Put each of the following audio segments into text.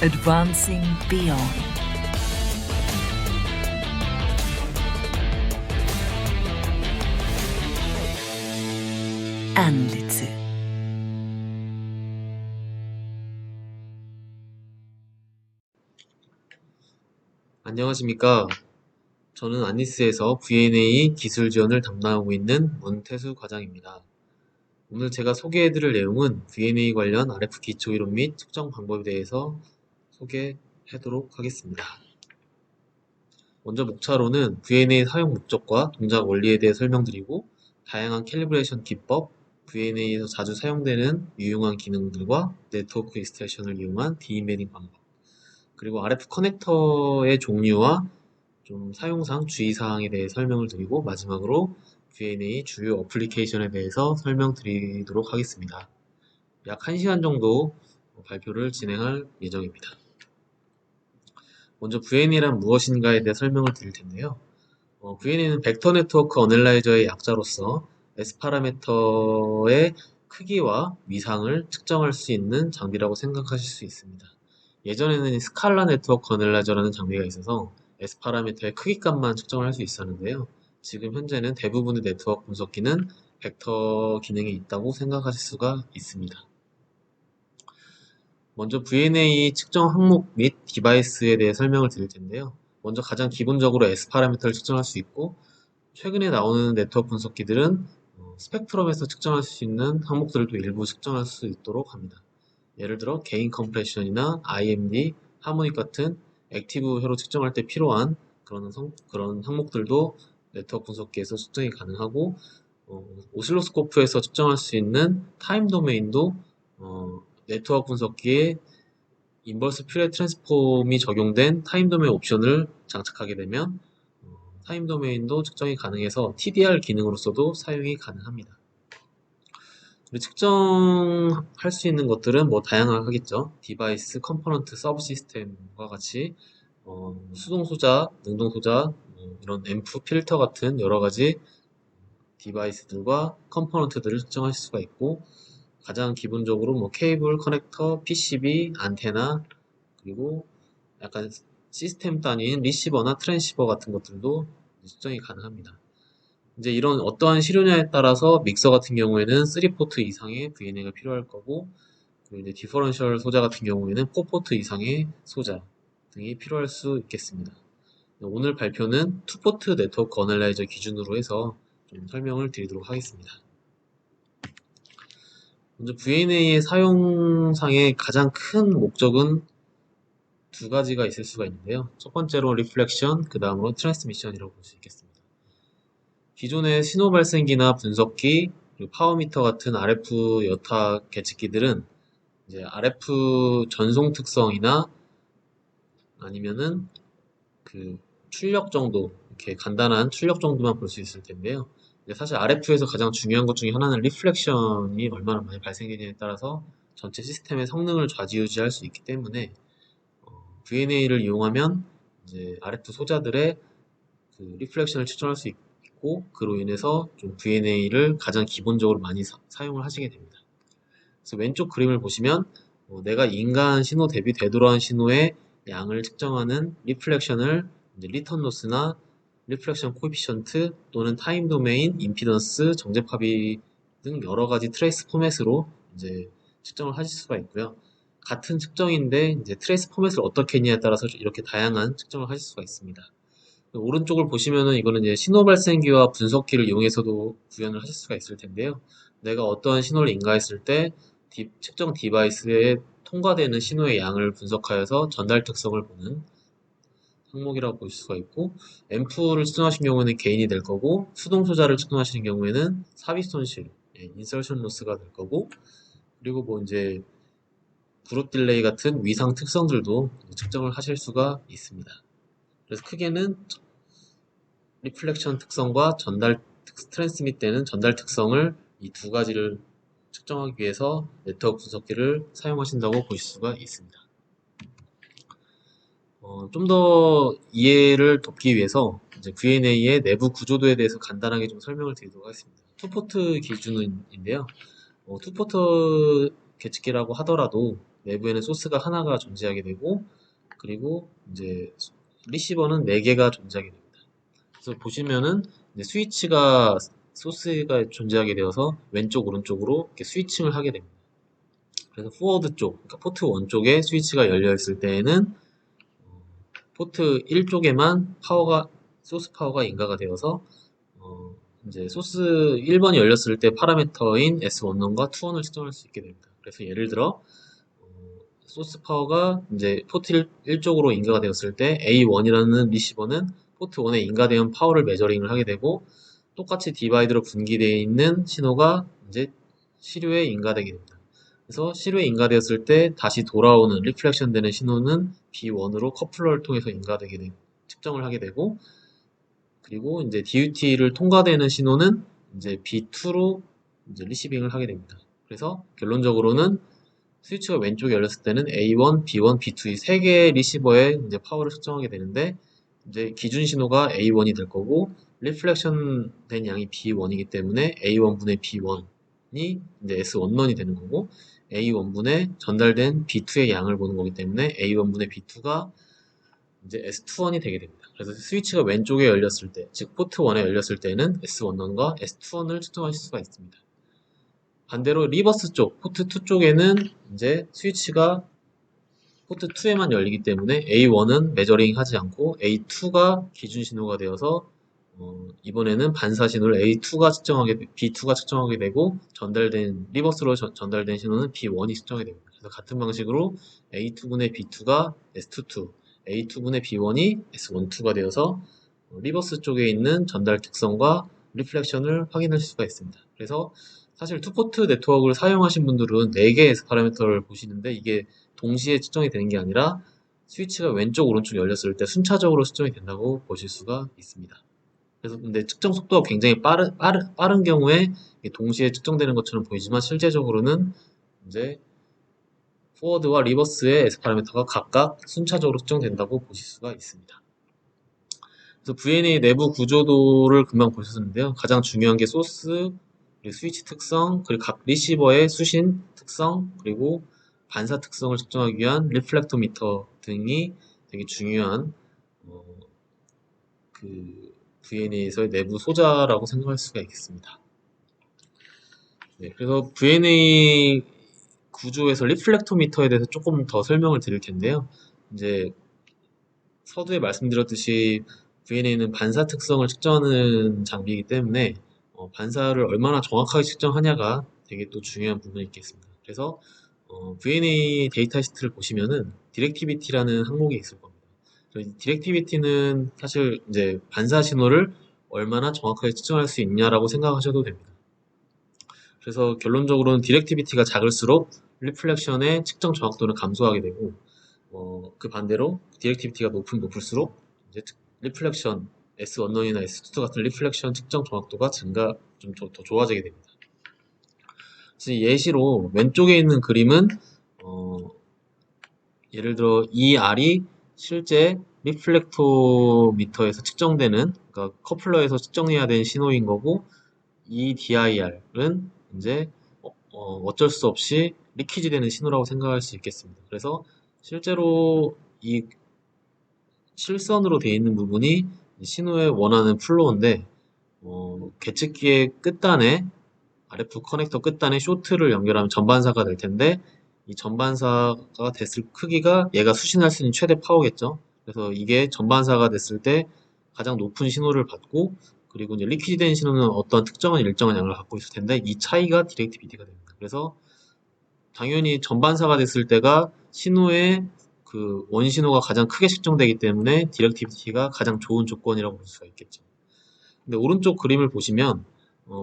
Advancing beyond. Anlitz. 안녕하십니까. 저는 안리스에서 V&A 기술 지원을 담당하고 있는 문태수 과장입니다. 오늘 제가 소개해드릴 내용은 V&A 관련 RF 기초 이론 및 측정 방법에 대해서 소개하도록 하겠습니다. 먼저 목차로는 V&A 사용 목적과 동작 원리에 대해 설명드리고, 다양한 캘리브레이션 기법, V&A에서 자주 사용되는 유용한 기능들과 네트워크 익스텐션을 이용한 디이메딩 방법, 그리고 RF 커넥터의 종류와 좀 사용상 주의사항에 대해 설명을 드리고, 마지막으로 V&A 주요 어플리케이션에 대해서 설명드리도록 하겠습니다. 약 1시간 정도 발표를 진행할 예정입니다. 먼저 V&A란 무엇인가에 대해 설명을 드릴 텐데요. V&A는 벡터 네트워크 어널라이저의 약자로서 S 파라미터의 크기와 위상을 측정할 수 있는 장비라고 생각하실 수 있습니다. 예전에는 스칼라 네트워크 어널라이저라는 장비가 있어서 S 파라미터의 크기값만 측정을 할 수 있었는데요. 지금 현재는 대부분의 네트워크 분석기는 벡터 기능이 있다고 생각하실 수가 있습니다. 먼저 V&A 측정 항목 및 디바이스에 대해 설명을 드릴 텐데요. 먼저 가장 기본적으로 S 파라미터를 측정할 수 있고, 최근에 나오는 네트워크 분석기들은 스펙트럼에서 측정할 수 있는 항목들도 일부 측정할 수 있도록 합니다. 예를 들어 게인 컴프레션이나 IMD, 하모닉 같은 액티브회로 측정할 때 필요한 그런 항목들도 네트워크 분석기에서 측정이 가능하고, 오실로스코프에서 측정할 수 있는 타임 도메인도 네트워크 분석기에 인버스 퓨리어 트랜스폼이 적용된 타임 도메인 옵션을 장착하게 되면 타임 도메인도 측정이 가능해서 TDR 기능으로서도 사용이 가능합니다. 측정할 수 있는 것들은 뭐 다양하겠죠. 디바이스, 컴포넌트, 서브 시스템과 같이 수동 소자, 능동 소자, 이런 앰프, 필터 같은 여러 가지 디바이스들과 컴포넌트들을 측정할 수가 있고, 가장 기본적으로 뭐 케이블, 커넥터, PCB, 안테나, 그리고 약간 시스템 단위인 리시버나 트랜시버 같은 것들도 측정이 가능합니다. 이제 이런 어떠한 실효냐에 따라서 믹서 같은 경우에는 3포트 이상의 V&A가 필요할 거고, 그리고 이제 디퍼런셜 소자 같은 경우에는 4포트 이상의 소자 등이 필요할 수 있겠습니다. 오늘 발표는 2포트 네트워크 어널라이저 기준으로 해서 좀 설명을 드리도록 하겠습니다. 먼저 V&A의 사용상의 가장 큰 목적은 두 가지가 있을 수가 있는데요. 첫 번째로 리플렉션, 그 다음으로 트랜스미션이라고 볼 수 있겠습니다. 기존의 신호 발생기나 분석기, 그리고 파워미터 같은 RF 여타 계측기들은 이제 RF 전송 특성이나 아니면은 그 출력 정도, 이렇게 간단한 출력 정도만 볼 수 있을 텐데요. 사실 RF에서 가장 중요한 것 중에 하나는 리플렉션이 얼마나 많이 발생되냐에 따라서 전체 시스템의 성능을 좌지우지할 수 있기 때문에 V&A를 이용하면 이제 RF 소자들의 그 리플렉션을 측정할 수 있고, 그로 인해서 좀 V&A를 가장 기본적으로 많이 사용을 하시게 됩니다. 그래서 왼쪽 그림을 보시면 내가 인간 신호 대비 되돌아온 신호의 양을 측정하는 리플렉션을 리턴 로스나 리플렉션 코에피션트 또는 타임 도메인, 임피던스, 정제파비 등 여러 가지 트레이스 포맷으로 이제 측정을 하실 수가 있고요. 같은 측정인데 이제 트레이스 포맷을 어떻게 했냐에 따라서 이렇게 다양한 측정을 하실 수가 있습니다. 오른쪽을 보시면은 이거는 이제 신호 발생기와 분석기를 이용해서도 구현을 하실 수가 있을 텐데요. 내가 어떠한 신호를 인가했을 때 측정 디바이스에 통과되는 신호의 양을 분석하여서 전달 특성을 보는 항목이라고 볼 수가 있고, 앰프를 측정하신 경우에는 게인이 될 거고, 수동 소자를 측정하시는 경우에는 삽입 손실, 인설션 로스가 될 거고, 그리고 뭐 이제 그룹 딜레이 같은 위상 특성들도 측정을 하실 수가 있습니다. 그래서 크게는 리플렉션 특성과 트랜스밋되는 전달 특성을 이 두 가지를 측정하기 위해서 네트워크 분석기를 사용하신다고 보실 수가 있습니다. 좀 더 이해를 돕기 위해서 이제 V&A의 내부 구조도에 대해서 간단하게 좀 설명을 드리도록 하겠습니다. 투포트 기준인데요. 투포트 계측기라고 하더라도 내부에는 소스가 하나가 존재하게 되고, 그리고 이제 리시버는 4개가 존재하게 됩니다. 그래서 보시면은 이제 스위치가 소스가 존재하게 되어서 왼쪽 오른쪽으로 이렇게 스위칭을 하게 됩니다. 그래서 포워드 쪽, 그러니까 포트 1 쪽에 스위치가 열려 있을 때에는 포트 1 쪽에만 소스 파워가 인가가 되어서 이제 소스 1번이 열렸을 때 파라미터인 S11과 2원을 측정할 수 있게 됩니다. 그래서 예를 들어 소스 파워가 이제 포트 1 쪽으로 인가가 되었을 때 A1이라는 리시버는 포트 1에 인가되는 파워를 메저링을 하게 되고, 똑같이 디바이드로 분기되어 있는 신호가 이제 시류에 인가되게 됩니다. 그래서 시류에 인가되었을 때 다시 돌아오는 리플렉션 되는 신호는 B1으로 커플러를 통해서 측정을 하게 되고, 그리고 이제 DUT를 통과되는 신호는 이제 B2로 이제 리시빙을 하게 됩니다. 그래서 결론적으로는 스위치가 왼쪽에 열렸을 때는 A1, B1, B2 이 3개의 리시버의 이제 파워를 측정하게 되는데, 이제 기준 신호가 A1이 될 거고, 리플렉션 된 양이 B1이기 때문에 A1분의 B1이 이제 S11이 되는 거고, A1분의 전달된 B2의 양을 보는 거기 때문에 A1분의 B2가 이제 S21이 되게 됩니다. 그래서 스위치가 왼쪽에 열렸을 때, 즉 포트 1에 열렸을 때는 S11과 S21을 측정하실 수가 있습니다. 반대로 리버스 쪽, 포트 2 쪽에는 이제 스위치가 포트 2에만 열리기 때문에 A1은 메저링 하지 않고 A2가 기준 신호가 되어서 이번에는 반사 신호를 B2가 측정하게 되고, 리버스로 전달된 신호는 B1이 측정이 됩니다. 그래서 같은 방식으로 A2분의 B2가 S22, A2분의 B1이 S12가 되어서 리버스 쪽에 있는 전달 특성과 리플렉션을 확인할 수가 있습니다. 그래서 사실 투포트 네트워크를 사용하신 분들은 4개의 S 파라미터를 보시는데, 이게 동시에 측정이 되는 게 아니라 스위치가 왼쪽 오른쪽 열렸을 때 순차적으로 측정이 된다고 보실 수가 있습니다. 그래서 근데 측정 속도가 굉장히 빠른 경우에 동시에 측정되는 것처럼 보이지만, 실제적으로는 이제 포워드와 리버스의 S 파라미터가 각각 순차적으로 측정된다고 보실 수가 있습니다. 그래서 VNA 내부 구조도를 금방 보셨는데요. 가장 중요한 게 소스, 그리고 스위치 특성, 그리고 각 리시버의 수신 특성, 그리고 반사 특성을 측정하기 위한 리플렉터미터 등이 되게 중요한 그 VNA에서의 내부 소자라고 생각할 수가 있겠습니다. 네, 그래서 VNA 구조에서 리플렉터미터에 대해서 조금 더 설명을 드릴 텐데요. 이제 서두에 말씀드렸듯이 VNA는 반사 특성을 측정하는 장비이기 때문에 반사를 얼마나 정확하게 측정하냐가 되게 또 중요한 부분이 있겠습니다. 그래서 VNA 데이터 시트를 보시면은 디렉티비티라는 항목이 있을 겁니다. 디렉티비티는 사실 이제 반사 신호를 얼마나 정확하게 측정할 수 있냐라고 생각하셔도 됩니다. 그래서 결론적으로는 디렉티비티가 작을수록 리플렉션의 측정 정확도는 감소하게 되고, 그 반대로 디렉티비티가 높을수록 이제 리플렉션 S11이나 S22 같은 리플렉션 측정 정확도가 좀 더 좋아지게 됩니다. 그래서 예시로 왼쪽에 있는 그림은 예를 들어 이 R이 실제 리플렉토미터에서 측정되는, 그러니까 커플러에서 측정해야 되는 신호인 거고, 이 DIR은 이제 어쩔 수 없이 리퀴지 되는 신호라고 생각할 수 있겠습니다. 그래서 실제로 이 실선으로 되어 있는 부분이 신호의 원하는 플로우인데, 계측기의 끝단에 RF 커넥터 끝단에 쇼트를 연결하면 전반사가 될 텐데, 이 전반사가 됐을 크기가 얘가 수신할 수 있는 최대 파워겠죠. 그래서 이게 전반사가 됐을 때 가장 높은 신호를 받고, 그리고 이제 리퀴드된 신호는 어떤 특정한 일정한 양을 갖고 있을 텐데, 이 차이가 디렉티비티가 됩니다. 그래서 당연히 전반사가 됐을 때가 신호의 그 원신호가 가장 크게 측정되기 때문에 디렉티비티가 가장 좋은 조건이라고 볼 수가 있겠죠. 근데 오른쪽 그림을 보시면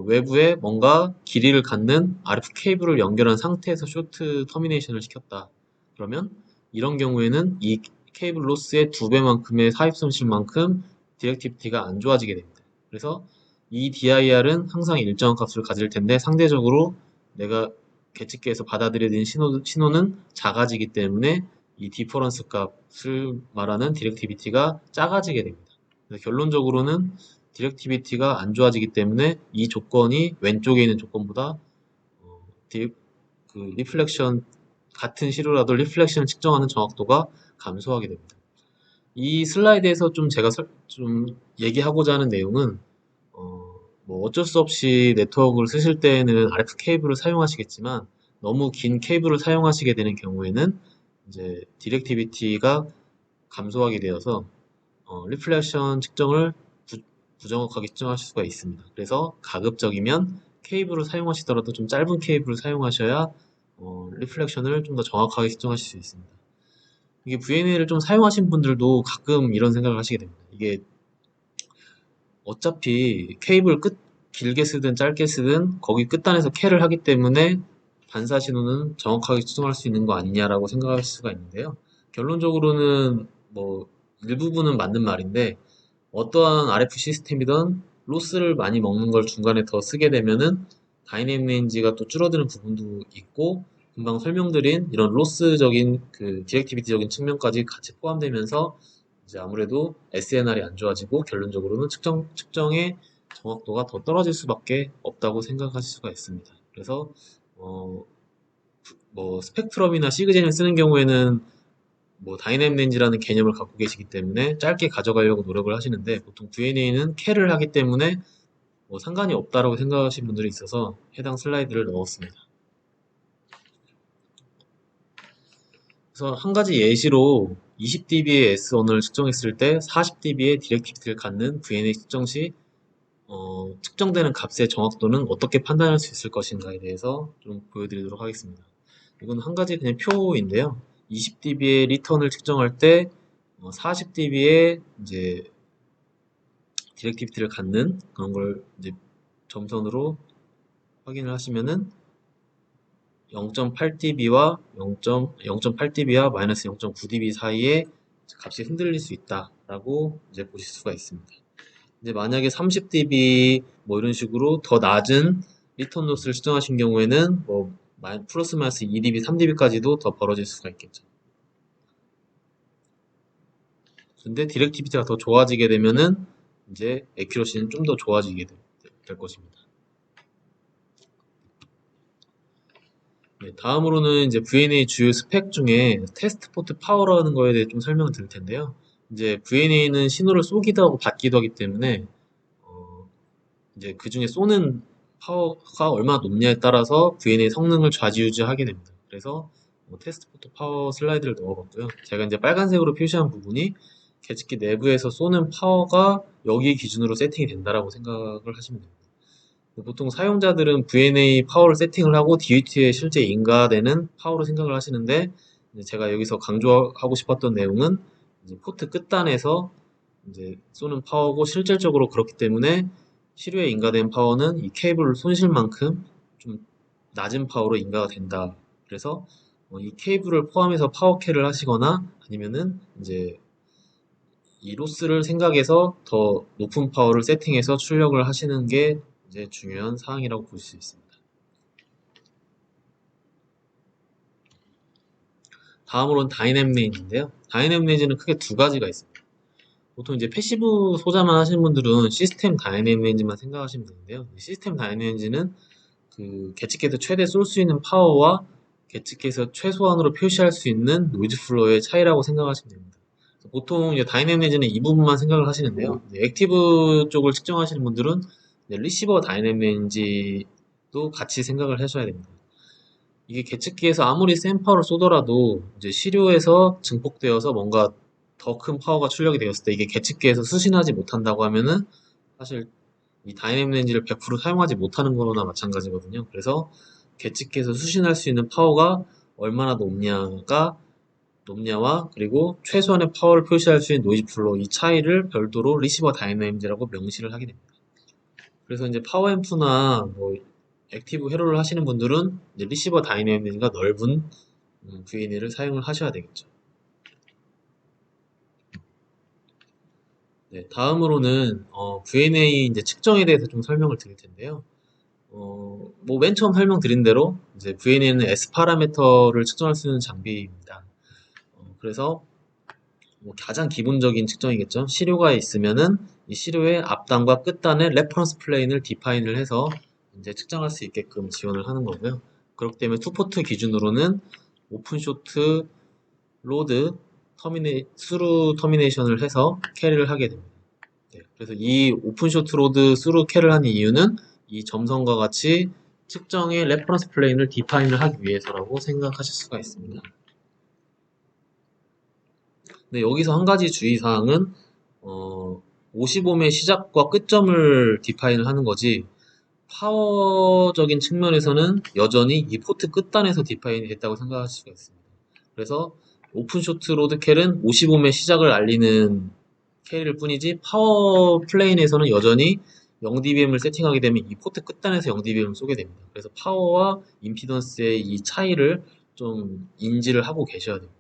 외부에 뭔가 길이를 갖는 RF 케이블을 연결한 상태에서 쇼트 터미네이션을 시켰다. 그러면 이런 경우에는 이 케이블 로스의 2배만큼의 사입 손실만큼 디렉티비티가 안 좋아지게 됩니다. 그래서 이 DIR은 항상 일정한 값을 가질 텐데, 상대적으로 내가 계측기에서 받아들여야 되는 신호는 작아지기 때문에 이 디퍼런스 값을 말하는 디렉티비티가 작아지게 됩니다. 그래서 결론적으로는 디렉티비티가 안 좋아지기 때문에 이 조건이 왼쪽에 있는 조건보다 리플렉션 같은 시료라도 리플렉션을 측정하는 정확도가 감소하게 됩니다. 이 슬라이드에서 좀 제가 좀 얘기하고자 하는 내용은 뭐 어쩔 수 없이 네트워크를 쓰실 때에는 RF 케이블을 사용하시겠지만 너무 긴 케이블을 사용하시게 되는 경우에는 이제 디렉티비티가 감소하게 되어서 리플렉션 측정을 부정확하게 측정하실 수가 있습니다. 그래서 가급적이면 케이블을 사용하시더라도 좀 짧은 케이블을 사용하셔야 리플렉션을 좀 더 정확하게 측정하실 수 있습니다. 이게 VNA를 좀 사용하신 분들도 가끔 이런 생각을 하시게 됩니다. 이게 어차피 케이블 끝 길게 쓰든 짧게 쓰든 거기 끝단에서 캘을 하기 때문에 반사 신호는 정확하게 측정할 수 있는 거 아니냐라고 생각할 수가 있는데요. 결론적으로는 뭐 일부분은 맞는 말인데 어떠한 RF 시스템이든 로스를 많이 먹는 걸 중간에 더 쓰게 되면은 다이내믹 레인지가 또 줄어드는 부분도 있고 금방 설명드린 이런 로스적인 그 디렉티비티적인 측면까지 같이 포함되면서 이제 아무래도 SNR이 안 좋아지고 결론적으로는 측정의 정확도가 더 떨어질 수밖에 없다고 생각하실 수가 있습니다. 그래서 뭐 스펙트럼이나 시그젠을 쓰는 경우에는 뭐 다이내믹 렌즈라는 개념을 갖고 계시기 때문에 짧게 가져가려고 노력을 하시는데 보통 VNA는 캘을 하기 때문에 뭐 상관이 없다라고 생각하시는 분들이 있어서 해당 슬라이드를 넣었습니다. 그래서 한 가지 예시로 20dB의 S1을 측정했을 때 40dB의 디렉티비티를 갖는 VNA 측정 시 측정되는 값의 정확도는 어떻게 판단할 수 있을 것인가에 대해서 좀 보여드리도록 하겠습니다. 이건 한 가지 그냥 표인데요. 20dB의 리턴을 측정할 때 40dB의 이제 디렉티비티를 갖는 그런 걸 이제 점선으로 확인을 하시면은 0.8dB와 0.8dB와 마이너스 0.9dB 사이에 값이 흔들릴 수 있다라고 이제 보실 수가 있습니다. 이제 만약에 30dB 뭐 이런 식으로 더 낮은 리턴 로스를 측정하신 경우에는 뭐 플러스 마이너스 2dB, 3dB까지도 더 벌어질 수가 있겠죠. 근데 디렉티비티가 더 좋아지게 되면은 이제 애큐러시는 좀 더 좋아지게 될 것입니다. 네, 다음으로는 이제 VNA 주요 스펙 중에 테스트 포트 파워라는 거에 대해 좀 설명을 드릴 텐데요. 이제 VNA는 신호를 쏘기도 하고 받기도 하기 때문에 이제 그 중에 쏘는 파워가 얼마나 높냐에 따라서 VNA 성능을 좌지우지하게 됩니다. 그래서 테스트 포트 파워 슬라이드를 넣어봤고요. 제가 이제 빨간색으로 표시한 부분이 계측기 내부에서 쏘는 파워가 여기 기준으로 세팅이 된다라고 생각을 하시면 됩니다. 보통 사용자들은 VNA 파워를 세팅을 하고 DUT에 실제 인가되는 파워로 생각을 하시는데 제가 여기서 강조하고 싶었던 내용은 이제 포트 끝단에서 이제 쏘는 파워고 실질적으로 그렇기 때문에 시료에 인가된 파워는 이 케이블 손실만큼 좀 낮은 파워로 인가가 된다. 그래서 이 케이블을 포함해서 파워캐를 하시거나 아니면은 이제 이 로스를 생각해서 더 높은 파워를 세팅해서 출력을 하시는 게 이제 중요한 사항이라고 볼 수 있습니다. 다음으로는 다이내믹 레인지인데요. 다이내믹 레인지는 크게 두 가지가 있습니다. 보통 이제 패시브 소자만 하시는 분들은 시스템 다이내믹 레인지만 생각하시면 되는데요. 시스템 다이내믹 레인지는 그 계측기에서 최대 쏠 수 있는 파워와 계측기에서 최소한으로 표시할 수 있는 노이즈 플로우의 차이라고 생각하시면 됩니다. 보통 이제 다이내믹 레인지는 이 부분만 생각을 하시는데요. 액티브 쪽을 측정하시는 분들은 리시버 다이내믹 레인지도 같이 생각을 하셔야 됩니다. 이게 계측기에서 아무리 센 파워를 쏘더라도 이제 시료에서 증폭되어서 뭔가 더 큰 파워가 출력이 되었을 때 이게 계측기에서 수신하지 못한다고 하면은 사실 이 다이내믹 레인지를 100% 사용하지 못하는 거나 마찬가지거든요. 그래서 계측기에서 수신할 수 있는 파워가 얼마나 높냐와 그리고 최소한의 파워를 표시할 수 있는 노이즈 플로우 이 차이를 별도로 리시버 다이내믹 레인지라고 명시를 하게 됩니다. 그래서 이제 파워앰프나 뭐 액티브 회로를 하시는 분들은 이제 리시버 다이내믹 레인지가 넓은 VNA를 사용을 하셔야 되겠죠. 네, 다음으로는 VNA 이제 측정에 대해서 좀 설명을 드릴 텐데요. 뭐 맨 처음 설명드린 대로 이제 VNA는 S 파라미터를 측정할 수 있는 장비입니다. 그래서 뭐 가장 기본적인 측정이겠죠. 시료가 있으면은 이 시료의 앞단과 끝단의 레퍼런스 플레인을 디파인을 해서 이제 측정할 수 있게끔 지원을 하는 거고요. 그렇기 때문에 투포트 기준으로는 오픈쇼트 로드 스루 터미네이션을 해서 캐리를 하게 됩니다. 네, 그래서 이 오픈쇼트 로드 스루 캐리를 하는 이유는 이 점선과 같이 특정의 레퍼런스 플레인을 디파인을 하기 위해서라고 생각하실 수가 있습니다. 네, 여기서 한 가지 주의사항은 55의 시작과 끝점을 디파인을 하는 거지 파워적인 측면에서는 여전히 이 포트 끝단에서 디파인이 됐다고 생각하실 수가 있습니다. 그래서 오픈쇼트 로드 캘은 55의 시작을 알리는 캘일 뿐이지 파워 플레인에서는 여전히 0dBm을 세팅하게 되면 이 포트 끝단에서 0dBm을 쏘게 됩니다. 그래서 파워와 임피던스의 이 차이를 좀 인지를 하고 계셔야 됩니다.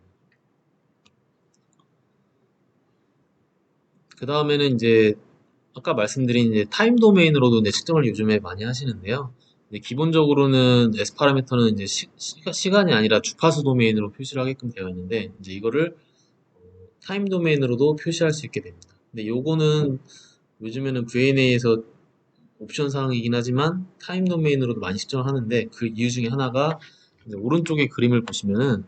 그 다음에는 이제 아까 말씀드린 이제 타임 도메인으로도 이제 측정을 요즘에 많이 하시는데요. 이제 기본적으로는 S 파라미터는 이제 시간이 아니라 주파수 도메인으로 표시를 하게끔 되어 있는데 이제 이거를 타임 도메인으로도 표시할 수 있게 됩니다. 근데 요거는 요즘에는 VNA에서 옵션 사항이긴 하지만 타임 도메인으로도 많이 측정을 하는데 그 이유 중에 하나가 이제 오른쪽에 그림을 보시면은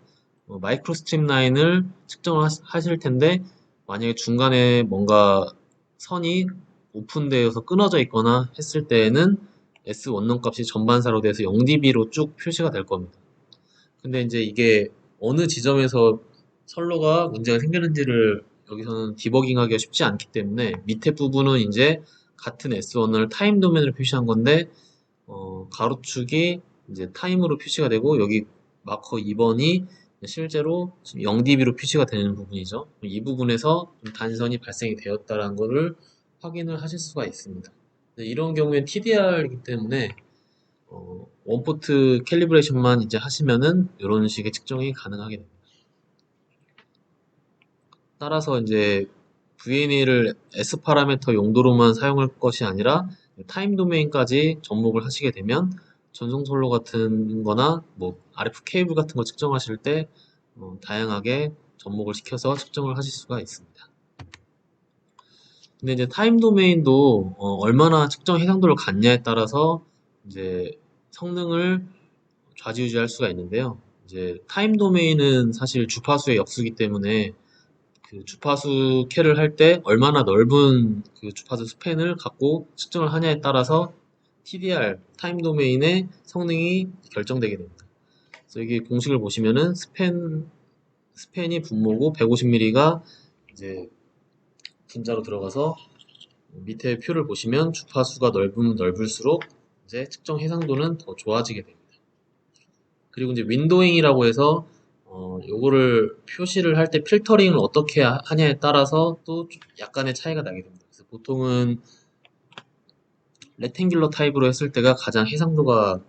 마이크로 스트림 라인을 측정을 하실 텐데 만약에 중간에 뭔가 선이 오픈되어서 끊어져 있거나 했을 때에는 S 원룸 값이 전반사로 돼서 0dB로 쭉 표시가 될 겁니다. 근데 이제 이게 어느 지점에서 선로가 문제가 생기는지를 여기서는 디버깅하기가 쉽지 않기 때문에 밑에 부분은 이제 같은 S1을 타임 도메인으로 표시한 건데 가로축이 이제 타임으로 표시가 되고 여기 마커 2번이 실제로 0dB로 표시가 되는 부분이죠. 이 부분에서 좀 단선이 발생이 되었다는 것을 확인을 하실 수가 있습니다. 이런 경우엔 TDR이기 때문에 원포트 캘리브레이션만 이제 하시면은 이런 식의 측정이 가능하게 됩니다. 따라서 이제 VNA를 S 파라미터 용도로만 사용할 것이 아니라 타임 도메인까지 접목을 하시게 되면 전송 선로 같은 거나 뭐 RF 케이블 같은 거 측정하실 때 다양하게 접목을 시켜서 측정을 하실 수가 있습니다. 근데 이제 타임 도메인도 얼마나 측정 해상도를 갖냐에 따라서 이제 성능을 좌지우지할 수가 있는데요. 이제 타임 도메인은 사실 주파수의 역수이기 때문에 그 주파수 캘을 할 때 얼마나 넓은 그 주파수 스팬을 갖고 측정을 하냐에 따라서 TDR 타임 도메인의 성능이 결정되게 됩니다. 그래서 여기 공식을 보시면은 스팬이 분모고 150mm가 이제 분자로 들어가서 밑에 표를 보시면 주파수가 넓으면 넓을수록 이제 측정 해상도는 더 좋아지게 됩니다. 그리고 이제 윈도잉이라고 해서 요거를 표시를 할 때 필터링을 어떻게 하냐에 따라서 또 약간의 차이가 나게 됩니다. 그래서 보통은 레탱귤러 타입으로 했을 때가 가장 해상도가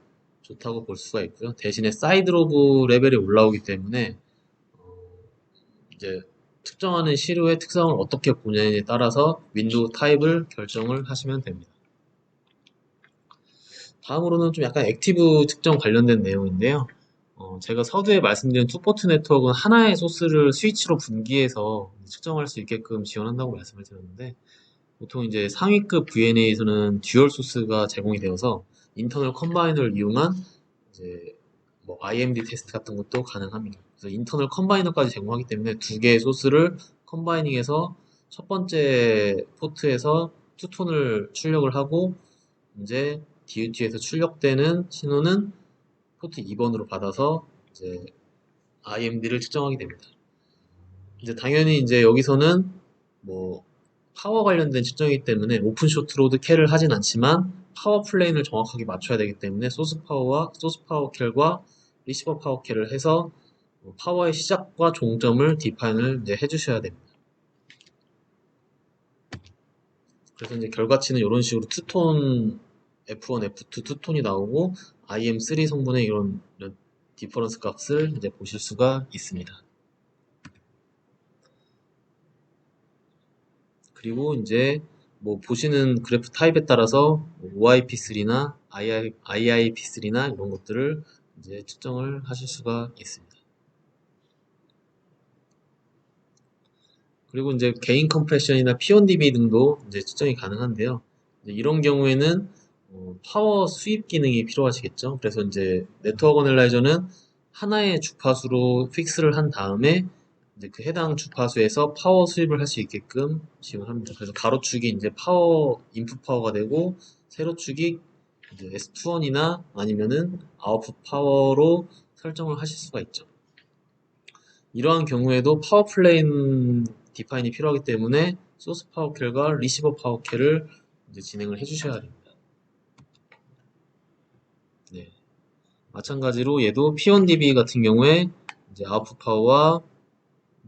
좋다고 볼 수가 있고요. 대신에 사이드 로브 레벨이 올라오기 때문에 이제 특정하는 시루의 특성을 어떻게 보냐에 따라서 윈도우 타입을 결정을 하시면 됩니다. 다음으로는 좀 약간 액티브 측정 관련된 내용인데요. 제가 서두에 말씀드린 투포트 네트워크는 하나의 소스를 스위치로 분기해서 측정할 수 있게끔 지원한다고 말씀을 드렸는데 보통 이제 상위급 VNA에서는 듀얼 소스가 제공이 되어서 인터널 컴바이너를 이용한 이제 뭐 IMD 테스트 같은 것도 가능합니다. 그래서 인터널 컴바이너까지 제공하기 때문에 두 개의 소스를 컴바이닝해서 첫 번째 포트에서 투톤을 출력을 하고 이제 DUT에서 출력되는 신호는 포트 2번으로 받아서 이제 IMD를 측정하게 됩니다. 이제 당연히 이제 여기서는 뭐 파워 관련된 측정이기 때문에 오픈 쇼트 로드 캘을 하진 않지만 파워 플레인을 정확하게 맞춰야 되기 때문에 소스 파워 캘과 리시버 파워 캘을 해서 파워의 시작과 종점을 디파인을 이제 해주셔야 됩니다. 그래서 이제 결과치는 이런 식으로 투톤 F1, F2 투톤이 나오고 IM3 성분의 이런 디퍼런스 값을 이제 보실 수가 있습니다. 그리고 이제 뭐 보시는 그래프 타입에 따라서 OIP3나 IIP3나 이런 것들을 이제 측정을 하실 수가 있습니다. 그리고 이제 개인 컴프레션이나 P1dB 등도 이제 측정이 가능한데요. 이런 경우에는 파워 수입 기능이 필요하시겠죠. 그래서 이제 네트워크 어널라이저는 하나의 주파수로 픽스를 한 다음에 이제 그 해당 주파수에서 파워 수입을 할 수 있게끔 지원을 합니다. 그래서 가로축이 이제 파워, 인풋 파워가 되고, 세로축이 이제 S21이나 아니면은 아웃풋 파워로 설정을 하실 수가 있죠. 이러한 경우에도 파워 플레인 디파인이 필요하기 때문에 소스 파워 캘과 리시버 파워 캘을 이제 진행을 해주셔야 됩니다. 네. 마찬가지로 얘도 P1DB 같은 경우에 이제 아웃풋 파워와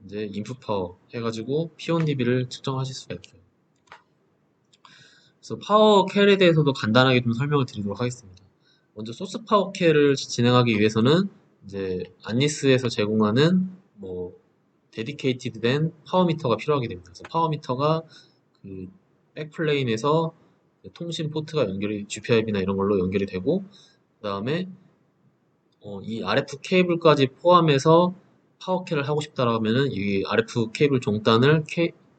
이제 인풋 파워 해가지고 P1DB를 측정하실 수가 있어요. 그래서 파워 캘에 대해서도 간단하게 좀 설명을 드리도록 하겠습니다. 먼저 소스 파워 캘을 진행하기 위해서는 이제 안리스에서 제공하는 뭐 데디케이티드 된 파워미터가 필요하게 됩니다. 그래서 파워미터가 그 백플레인에서 통신 포트가 연결이 GPIB나 이런 걸로 연결이 되고, 그 다음에 이 RF 케이블까지 포함해서 파워캐를 하고 싶다라면은 이 RF 케이블 종단을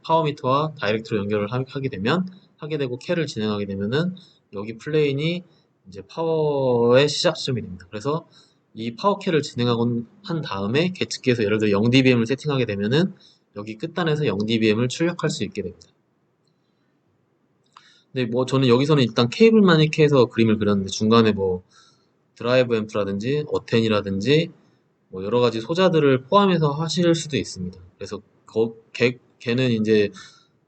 파워미터와 다이렉트로 연결을 하게 되면, 하게 되고 캐를 진행하게 되면은 여기 플레인이 이제 파워의 시작점이 됩니다. 그래서 이 파워캐를 진행하고 한 다음에 계측기에서 예를 들어 0dBm을 세팅하게 되면은 여기 끝단에서 0dBm을 출력할 수 있게 됩니다. 근데 뭐 저는 여기서는 일단 케이블만 이렇게 해서 그림을 그렸는데, 중간에 뭐 드라이브 앰프라든지 어텐이라든지 뭐 여러 가지 소자들을 포함해서 하실 수도 있습니다. 그래서 걔는 이제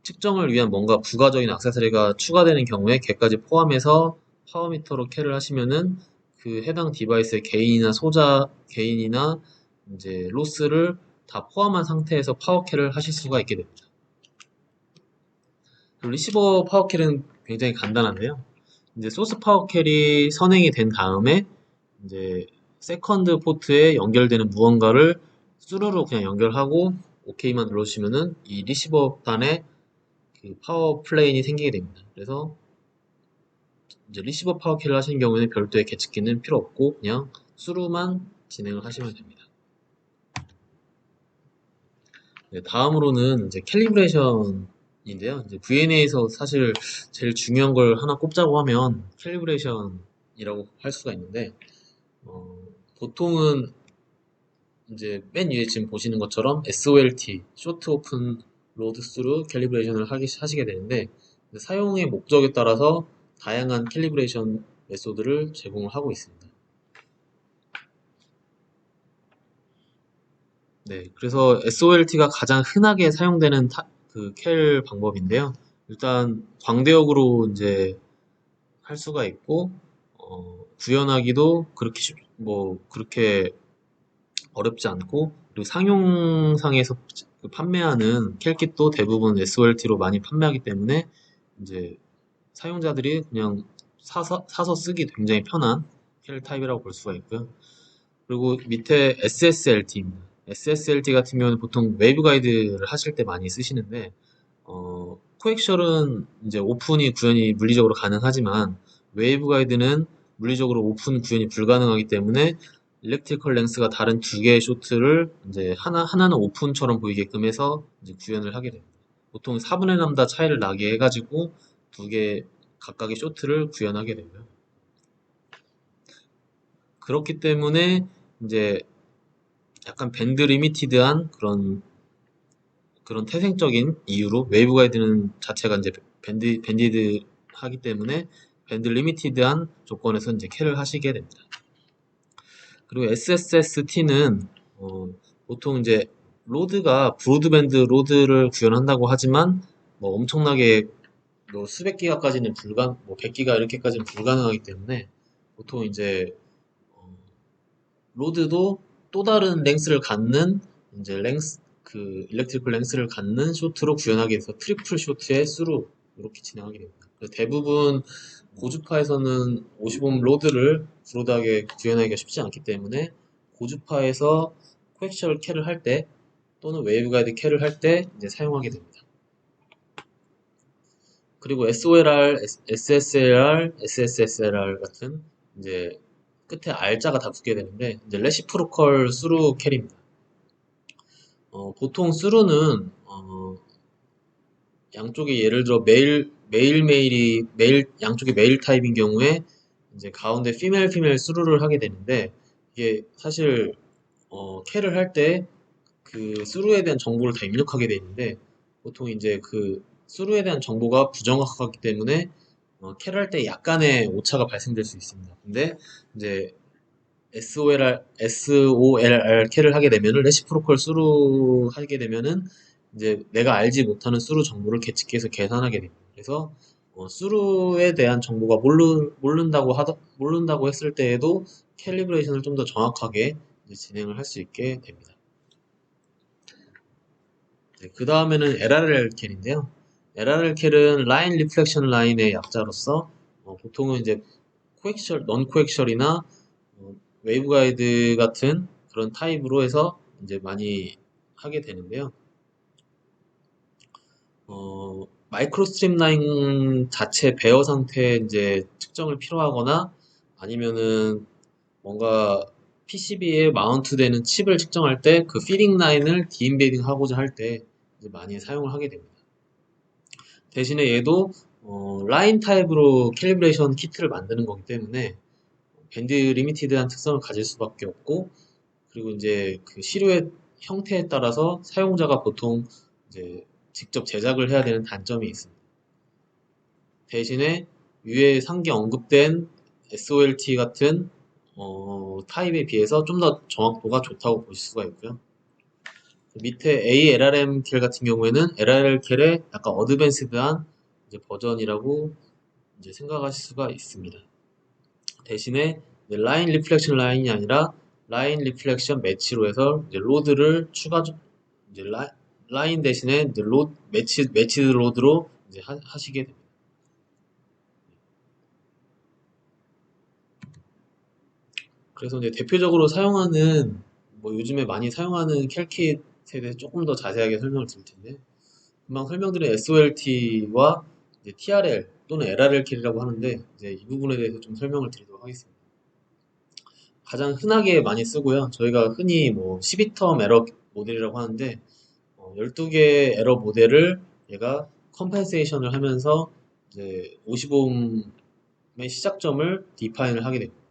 측정을 위한 뭔가 부가적인 액세서리가 추가되는 경우에 걔까지 포함해서 파워미터로 캐를 하시면은 그 해당 디바이스의 게인이나 소자 게인이나 이제 로스를 다 포함한 상태에서 파워캐를 하실 수가 있게 됩니다. 리시버 파워캐는 굉장히 간단한데요. 이제 소스 파워캐리 선행이 된 다음에 이제 세컨드 포트에 연결되는 무언가를 수루로 그냥 연결하고 OK만 눌러주시면은 이 리시버 단에 그 파워 플레인이 생기게 됩니다. 그래서 이제 리시버 파워 킬을 하시는 경우에는 별도의 계측기는 필요 없고 그냥 수루만 진행을 하시면 됩니다. 네, 다음으로는 이제 캘리브레이션인데요. 이제 VNA에서 사실 제일 중요한 걸 하나 꼽자고 하면 캘리브레이션이라고 할 수가 있는데, 보통은 이제 맨 위에 지금 보시는 것처럼 SOLT, Short Open Load Through 캘리브레이션을 하시게 되는데, 사용의 목적에 따라서 다양한 캘리브레이션 메소드를 제공을 하고 있습니다. 네, 그래서 SOLT가 가장 흔하게 사용되는 그 캘 방법인데요. 일단 광대역으로 이제 할 수가 있고, 구현하기도 그렇게 어렵지 않고, 그리고 상용상에서 판매하는 캘kit도 대부분 SOLT로 많이 판매하기 때문에 이제 사용자들이 그냥 사서 쓰기 굉장히 편한 캘 타입이라고 볼 수가 있고요. 그리고 밑에 SSLT입니다. SSLT 같은 경우는 보통 웨이브 가이드를 하실 때 많이 쓰시는데, 코엑셜은 이제 오픈이 구현이 물리적으로 가능하지만 웨이브 가이드는 물리적으로 오픈 구현이 불가능하기 때문에 일렉트리컬 랭스가 다른 두 개의 쇼트를 이제 하나는 오픈처럼 보이게끔 해서 이제 구현을 하게 됩니다. 보통 4분의 람다 차이를 나게 해가지고 두 개 각각의 쇼트를 구현하게 되고요. 그렇기 때문에 이제 약간 밴드 리미티드한 그런 태생적인 이유로 웨이브 가이드는 자체가 이제 밴디드 하기 때문에 밴드 리미티드한 조건에서 이제 캘을 하시게 됩니다. 그리고 SSST는 보통 이제 로드가 브로드밴드 로드를 구현한다고 하지만 뭐 엄청나게 뭐 수백 기가까지는 뭐 100기가 이렇게까지는 불가능하기 때문에 보통 이제 로드도 또 다른 랭스를 갖는 이제 일렉트리컬 랭스를 갖는 쇼트로 구현하게 돼서 트리플 쇼트의 수로 이렇게 진행하게 됩니다. 대부분 고주파에서는 55음 로드를 브로드하게 구현하기가 쉽지 않기 때문에 고주파에서 코엑셜 캘을 할 때 또는 웨이브 가이드 캘을 할 때 이제 사용하게 됩니다. 그리고 SOLR, SSLR, SSSLR 같은 이제 끝에 R자가 다 붙게 되는데 이제 레시프로컬 수루 캘입니다. 보통 수루는 양쪽에 예를 들어 양쪽에 메일 타입인 경우에 이제 가운데 피멜 수루를 하게 되는데, 이게 사실 캐를 할 때 그 수루에 대한 정보를 다 입력하게 돼 있는데 보통 이제 그 수루에 대한 정보가 부정확하기 때문에 캐를 할 때 약간의 오차가 발생될 수 있습니다. 근데 이제 SOLR 캐를 하게 되면은 레시프로컬 수루 하게 되면은 이제 내가 알지 못하는 수루 정보를 계측해서 계산하게 됩니다. 그래서 수루에 대한 정보가 모른다고 했을 때에도 캘리브레이션을 좀 더 정확하게 이제 진행을 할 수 있게 됩니다. 네, 그 다음에는 LRL 캘인데요. LRL 캘은 라인 리플렉션 라인의 약자로서 보통은 이제 코엑셜, 넌 코엑셜이나 웨이브 가이드 같은 그런 타입으로 해서 이제 많이 하게 되는데요. 마이크로 스트림 라인 자체 배어 상태 이제 측정을 필요하거나 아니면은 뭔가 PCB에 마운트되는 칩을 측정할 때 그 피딩 라인을 디임베딩 하고자 할 때 이제 많이 사용을 하게 됩니다. 대신에 얘도 라인 타입으로 캘리브레이션 키트를 만드는 거기 때문에 밴드 리미티드한 특성을 가질 수밖에 없고 그리고 이제 그 시루엣 형태에 따라서 사용자가 보통 이제 직접 제작을 해야 되는 단점이 있습니다. 대신에 위에 상기 언급된 SOLT 같은 타입에 비해서 좀 더 정확도가 좋다고 보실 수가 있고요. 밑에 ALRM 캘 같은 경우에는 LRL 캘의 약간 어드밴스드한 이제 버전이라고 이제 생각하실 수가 있습니다. 대신에 라인 리플렉션 라인이 아니라 라인 리플렉션 매치로 해서 이제 로드를 이제 라인 대신에 이제 매치드 로드로 이제 하시게 됩니다. 그래서 이제 대표적으로 사용하는 뭐 요즘에 많이 사용하는 캘킷에 대해서 조금 더 자세하게 설명을 드릴 텐데 금방 설명드린 SOLT와 TRL 또는 LRL 캘이라고 하는데 이제 이 부분에 대해서 좀 설명을 드리도록 하겠습니다. 가장 흔하게 많이 쓰고요. 저희가 흔히 뭐 12텀 에러 모델이라고 하는데 12개 에러 모델을 얘가 컴펜세이션을 하면서 이제 55음의 시작점을 디파인을 하게 됩니다.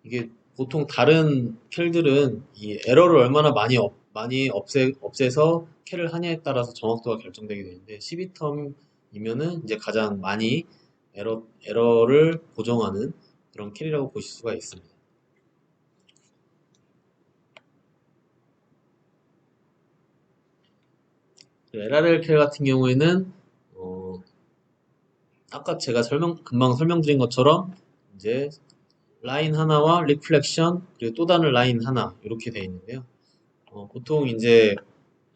이게 보통 다른 캘들은 이 에러를 얼마나 많이 없애서 캘을 하냐에 따라서 정확도가 결정되게 되는데 12텀이면은 이제 가장 많이 에러를 보정하는 그런 캘이라고 보실 수가 있습니다. LRL 캘 같은 경우에는 아까 제가 금방 설명드린 것처럼 이제 라인 하나와 리플렉션 그리고 또 다른 라인 하나 이렇게 되어 있는데요. 보통 이제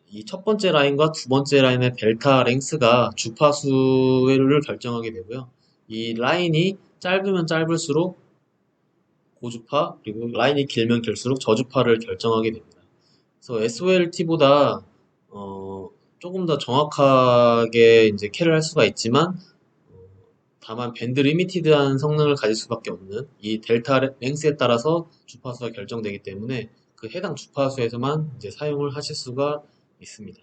이 첫 번째 라인과 두 번째 라인의 델타 랭스가 주파수를 결정하게 되고요. 이 라인이 짧으면 짧을수록 고주파 그리고 라인이 길면 길수록 저주파를 결정하게 됩니다. 그래서 SOLT보다 조금 더 정확하게 이제 캘을 할 수가 있지만 다만 밴드 리미티드한 성능을 가질 수밖에 없는 이 델타 랭스에 따라서 주파수가 결정되기 때문에 그 해당 주파수에서만 이제 사용을 하실 수가 있습니다.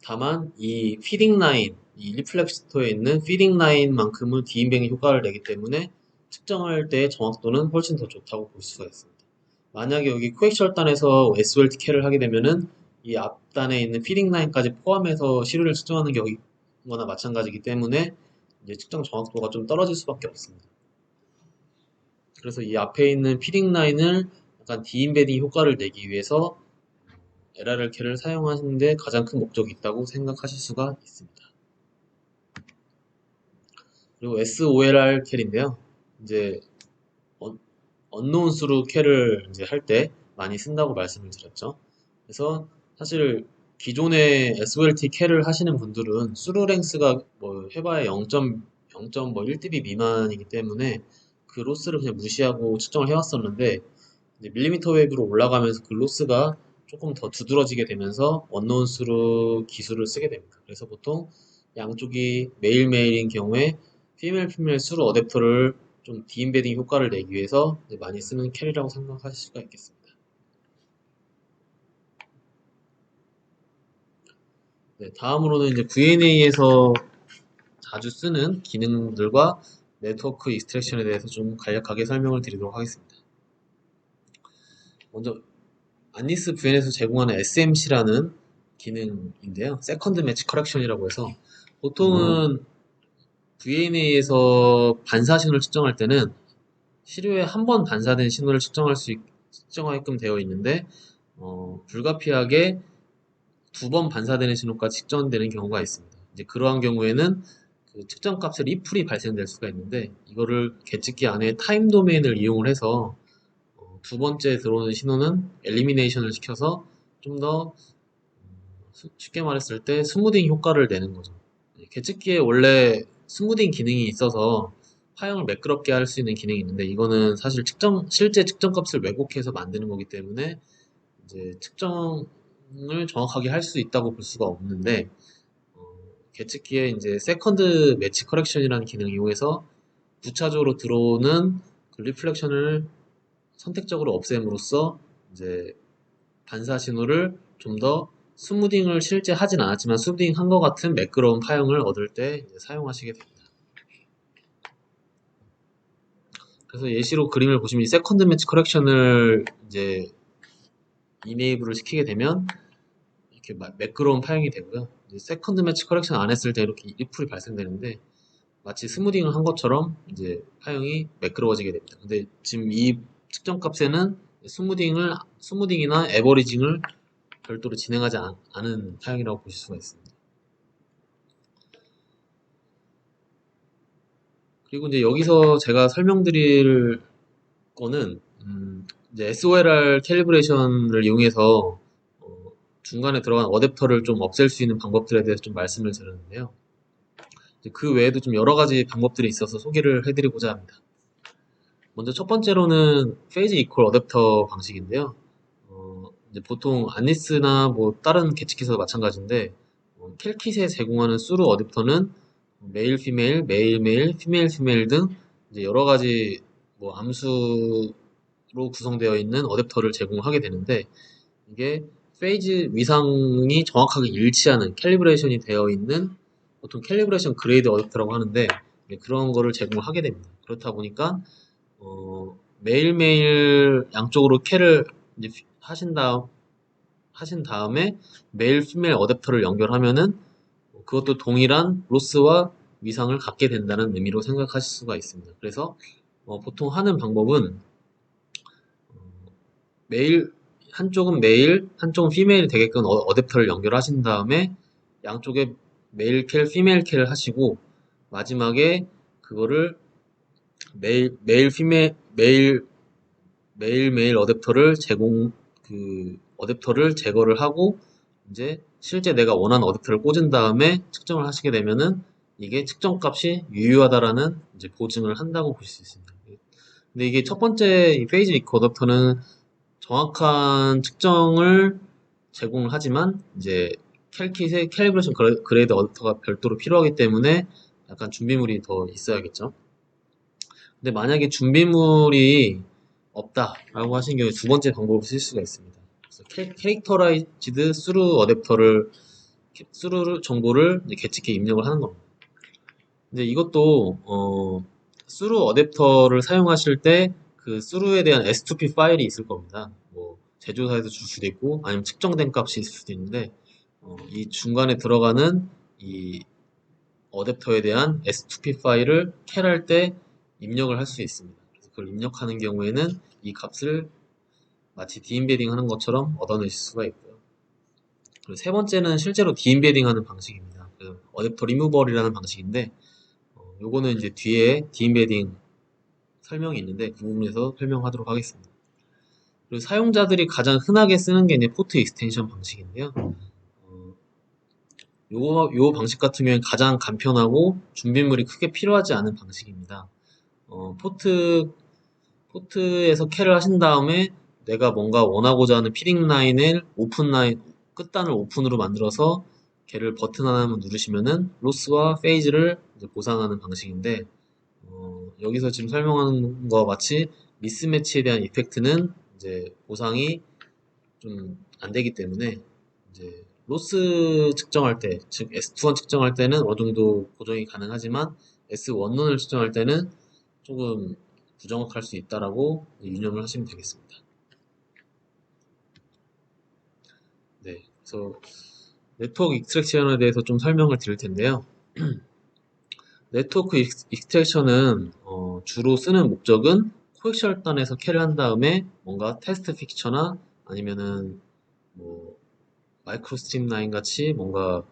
다만 이 피딩 라인, 이 리플렉터에 있는 피딩 라인만큼은 디임뱅의 효과를 내기 때문에 측정할 때의 정확도는 훨씬 더 좋다고 볼 수가 있습니다. 만약에 여기 코엑셜 단에서 SOLT 캘을 하게 되면은 이 앞단에 있는 피딩 라인까지 포함해서 시료를 측정하는 경우나 마찬가지이기 때문에 이제 측정 정확도가 좀 떨어질 수밖에 없습니다. 그래서 이 앞에 있는 피딩 라인을 약간 디임베딩 효과를 내기 위해서 LRL 캘을 사용하는데 가장 큰 목적이 있다고 생각하실 수가 있습니다. 그리고 SOLR 캘인데요. 이제 언노운 수로 캘을 이제 할 때 많이 쓴다고 말씀을 드렸죠. 그래서 사실 기존의 SOLT 캘을 하시는 분들은 수루 랭스가 뭐 해봐야 0.1dB 미만이기 때문에 그 로스를 그냥 무시하고 측정을 해왔었는데 이제 밀리미터 웨이브로 올라가면서 그 로스가 조금 더 두드러지게 되면서 언노운 수루 기술을 쓰게 됩니다. 그래서 보통 양쪽이 매일매일인 경우에 피메일 수루 어댑터를 좀 디임베딩 효과를 내기 위해서 많이 쓰는 캘이라고 생각하실 수가 있겠습니다. 네, 다음으로는 이제 VNA에서 자주 쓰는 기능들과 네트워크 익스트랙션에 대해서 좀 간략하게 설명을 드리도록 하겠습니다. 먼저 안니스 VN에서 제공하는 SMC라는 기능인데요. 세컨드 매치 커렉션이라고 해서 보통은 VNA에서 반사 신호를 측정할 때는 시료에 한 번 반사된 신호를 측정하게끔 되어 있는데 불가피하게 두 번 반사되는 신호까지 측정되는 경우가 있습니다. 이제 그러한 경우에는 그 측정값에 리플이 발생될 수가 있는데 이거를 계측기 안에 타임 도메인을 이용을 해서 두 번째 들어오는 신호는 엘리미네이션을 시켜서 좀 더 쉽게 말했을 때 스무딩 효과를 내는 거죠. 계측기에 원래 스무딩 기능이 있어서 파형을 매끄럽게 할 수 있는 기능이 있는데 이거는 사실 실제 측정값을 왜곡해서 만드는 거기 때문에 이제 측정을 정확하게 할 수 있다고 볼 수가 없는데 계측기에 이제 세컨드 매치 커렉션이라는 기능을 이용해서 부차적으로 들어오는 그 리플렉션을 선택적으로 없앰으로써 이제 반사 신호를 좀 더 스무딩을 실제 하진 않았지만 스무딩 한 것 같은 매끄러운 파형을 얻을 때 이제 사용하시게 됩니다. 그래서 예시로 그림을 보시면 이 세컨드 매치 커렉션을 이제 이네이블을 시키게 되면 이렇게 매끄러운 파형이 되고요. 이제 세컨드 매치 커렉션 안 했을 때 이렇게 리플이 발생되는데 마치 스무딩을 한 것처럼 이제 파형이 매끄러워지게 됩니다. 근데 지금 이 측정 값에는 스무딩이나 에버리징을 별도로 진행하지 않은 파형이라고 보실 수가 있습니다. 그리고 이제 여기서 제가 설명드릴 거는 이제 SOLR 캘리브레이션을 이용해서 중간에 들어간 어댑터를 좀 없앨 수 있는 방법들에 대해서 좀 말씀을 드렸는데요. 그 외에도 좀 여러 가지 방법들이 있어서 소개를 해드리고자 합니다. 먼저 첫 번째로는 페이즈 이퀄 어댑터 방식인데요. 이제 보통 안니스나 뭐 다른 계측기사도 마찬가지인데 캘킷에 제공하는 수루 어댑터는 메일, 피메일, 메일, 메일, 피메일, 피메일 등 이제 여러 가지 뭐 암수로 구성되어 있는 어댑터를 제공하게 되는데 이게 페이즈 위상이 정확하게 일치하는 캘리브레이션이 되어 있는 보통 캘리브레이션 그레이드 어댑터라고 하는데 그런 거를 제공을 하게 됩니다. 그렇다 보니까 매일매일 양쪽으로 캘을 이제 하신 다음에 메일, 피메일 어댑터를 연결하면은 그것도 동일한 로스와 위상을 갖게 된다는 의미로 생각하실 수가 있습니다. 그래서 보통 하는 방법은 메일 한쪽은 메일, 한쪽은 피메일이 되게끔 어댑터를 연결하신 다음에 양쪽에 메일 캘, 피메일 캘을 하시고 마지막에 그거를 메일 어댑터를 어댑터를 제거를 하고 이제 실제 내가 원하는 어댑터를 꽂은 다음에 측정을 하시게 되면은 이게 측정값이 유효하다라는 이제 보증을 한다고 볼 수 있습니다. 근데 이게 첫 번째 이 페이즈 리코 어댑터는 정확한 측정을 제공을 하지만 이제 캘킷의 캘리브레이션 그레이드 어댑터가 별도로 필요하기 때문에 약간 준비물이 더 있어야겠죠. 근데 만약에 준비물이 없다라고 하신 경우에 두 번째 방법을 쓸 수가 있습니다. 그래서 캐릭터라이즈드 스루 어댑터를 스루 정보를 이제 계측기에 입력을 하는 겁니다. 근데 이것도 스루 어댑터를 사용하실 때 그 스루에 대한 S2P 파일이 있을 겁니다. 뭐 제조사에서 줄 수도 있고 아니면 측정된 값이 있을 수도 있는데 이 중간에 들어가는 이 어댑터에 대한 S2P 파일을 캘할 때 입력을 할 수 있습니다. 그래서 그걸 입력하는 경우에는 이 값을 마치 디임베딩 하는 것처럼 얻어내실 수가 있고요. 그리고 세 번째는 실제로 디임베딩 하는 방식입니다. 그 어댑터 리무벌이라는 방식인데 요거는 이제 뒤에 디임베딩 설명이 있는데 그 부분에서 설명하도록 하겠습니다. 그리고 사용자들이 가장 흔하게 쓰는 게 이제 포트 익스텐션 방식인데요. 요 방식 같은 경우에는 가장 간편하고 준비물이 크게 필요하지 않은 방식입니다. 포트에서 캘을 하신 다음에 내가 뭔가 원하고자 하는 피딩 라인을 끝단을 오픈으로 만들어서 걔를 버튼 하나만 누르시면은 로스와 페이즈를 이제 보상하는 방식인데 여기서 지금 설명하는 것과 마치 미스매치에 대한 이펙트는 이제 보상이 좀 안 되기 때문에 이제 로스 측정할 때, 즉 S21 측정할 때는 어느 정도 고정이 가능하지만 S11을 측정할 때는 조금 부정확할 수 있다라고 유념을 하시면 되겠습니다. 그래서 네트워크 익스트랙션에 대해서 좀 설명을 드릴 텐데요. 네트워크 익스트랙션은 주로 쓰는 목적은 코엑션 단에서 캐를 한 다음에 뭔가 테스트 픽처나 아니면은 뭐 마이크로 스트림 라인 같이 뭔가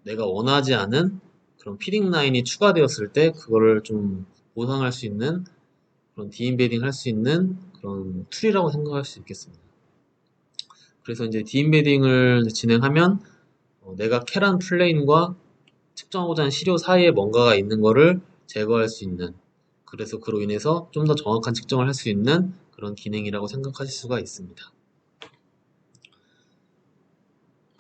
내가 원하지 않은 그런 피딩 라인이 추가되었을 때 그거를 좀 보상할 수 있는 그런 디임베딩 할 수 있는 그런 툴이라고 생각할 수 있겠습니다. 그래서 이제 디임베딩을 진행하면 내가 캐란 플레인과 측정하고자 하는 시료 사이에 뭔가가 있는 거를 제거할 수 있는, 그래서 그로 인해서 좀 더 정확한 측정을 할 수 있는 그런 기능이라고 생각하실 수가 있습니다.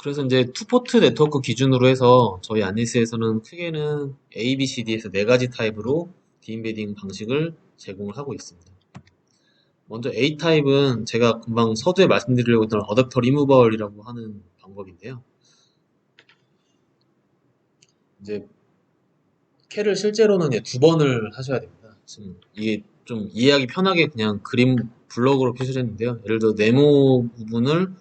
그래서 이제 투포트 네트워크 기준으로 해서 저희 안리스에서는 크게는 A, B, C, D에서 네 가지 타입으로 디임베딩 방식을 제공을 하고 있습니다. 먼저 A 타입은 제가 금방 서두에 말씀드리려고 했던 어댑터 리무버이라고 하는 방법인데요. 이제 캐를 실제로는 이제 두 번을 하셔야 됩니다. 지금 이게 좀 이해하기 편하게 그냥 그림 블럭으로 표시했는데요. 예를 들어 네모 부분을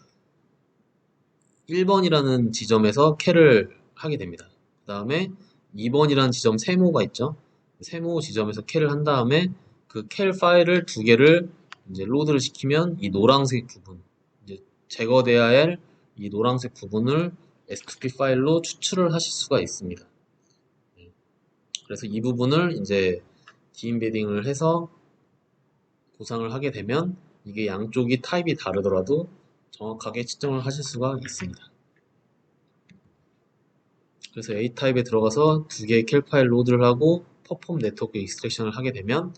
1번이라는 지점에서 캐를 하게 됩니다. 그 다음에 2번이라는 지점 세모가 있죠. 세모 지점에서 캐를 한 다음에 그 캐 파일을 두 개를 이제 로드를 시키면 이 노란색 부분, 이제 제거돼야 할 이 노란색 부분을 S2P 파일로 추출을 하실 수가 있습니다. 그래서 이 부분을 이제 디임베딩을 해서 보상을 하게 되면 이게 양쪽이 타입이 다르더라도 정확하게 측정을 하실 수가 있습니다. 그래서 A 타입에 들어가서 두 개의 캘 파일 로드를 하고 퍼폼 네트워크 익스트랙션을 하게 되면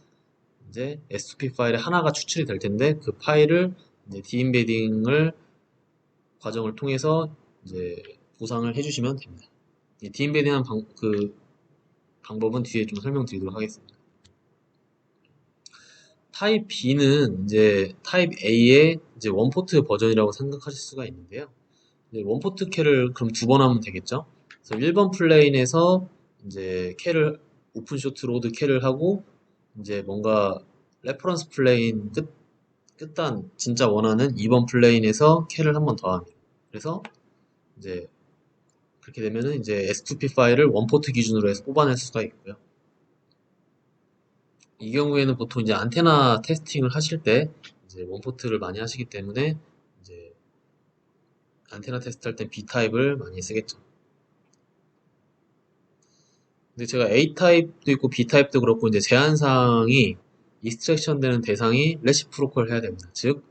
이제 S2P 파일에 하나가 추출이 될 텐데 그 파일을 이제 디임베딩을 과정을 통해서 이제 보상을 해주시면 됩니다. 디임베딩한 방법은 뒤에 좀 설명드리도록 하겠습니다. 타입 B는 이제 타입 A의 이제 원포트 버전이라고 생각하실 수가 있는데요. 원포트 캐를 그럼 두 번 하면 되겠죠? 그래서 1번 플레인에서 이제 캐를 오픈쇼트 로드 캐를 하고 이제 뭔가 레퍼런스 플레인 끝단 진짜 원하는 2번 플레인에서 캐를 한 번 더 합니다. 그래서 이제 그렇게 되면은 이제 S2P 파일을 원포트 기준으로 해서 뽑아낼 수가 있고요. 이 경우에는 보통 이제 안테나 테스팅을 하실 때 이제 원포트를 많이 하시기 때문에 이제 안테나 테스트 할 땐 B타입을 많이 쓰겠죠. 근데 제가 A타입도 있고 B타입도 그렇고 이제 제한사항이 익스트랙션 되는 대상이 레시프로컬 해야 됩니다. 즉,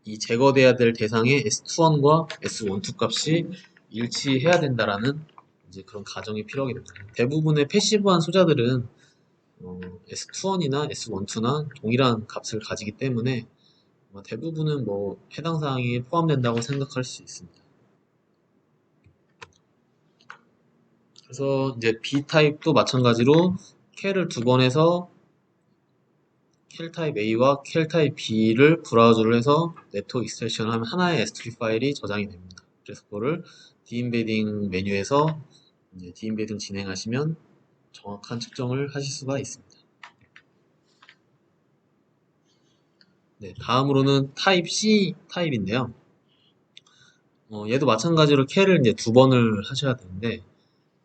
이 제거돼야 될 대상의 S21과 S12 값이 일치해야 된다라는 이제 그런 가정이 필요하게 됩니다. 대부분의 패시브한 소자들은 S21이나 S12나 동일한 값을 가지기 때문에 대부분은 뭐 해당 사항이 포함된다고 생각할 수 있습니다. 그래서 이제 B타입도 마찬가지로 캘을 두 번 해서 캘 타입 A와 캘 타입 B를 브라우저를 해서 네트워크 익스트랙션을 하면 하나의 S3 파일이 저장이 됩니다. 그래서 그거를 디임베딩 메뉴에서 이제 디임베딩 진행하시면 정확한 측정을 하실 수가 있습니다. 네, 다음으로는 타입 C 타입인데요. 얘도 마찬가지로 캘을 이제 두 번을 하셔야 되는데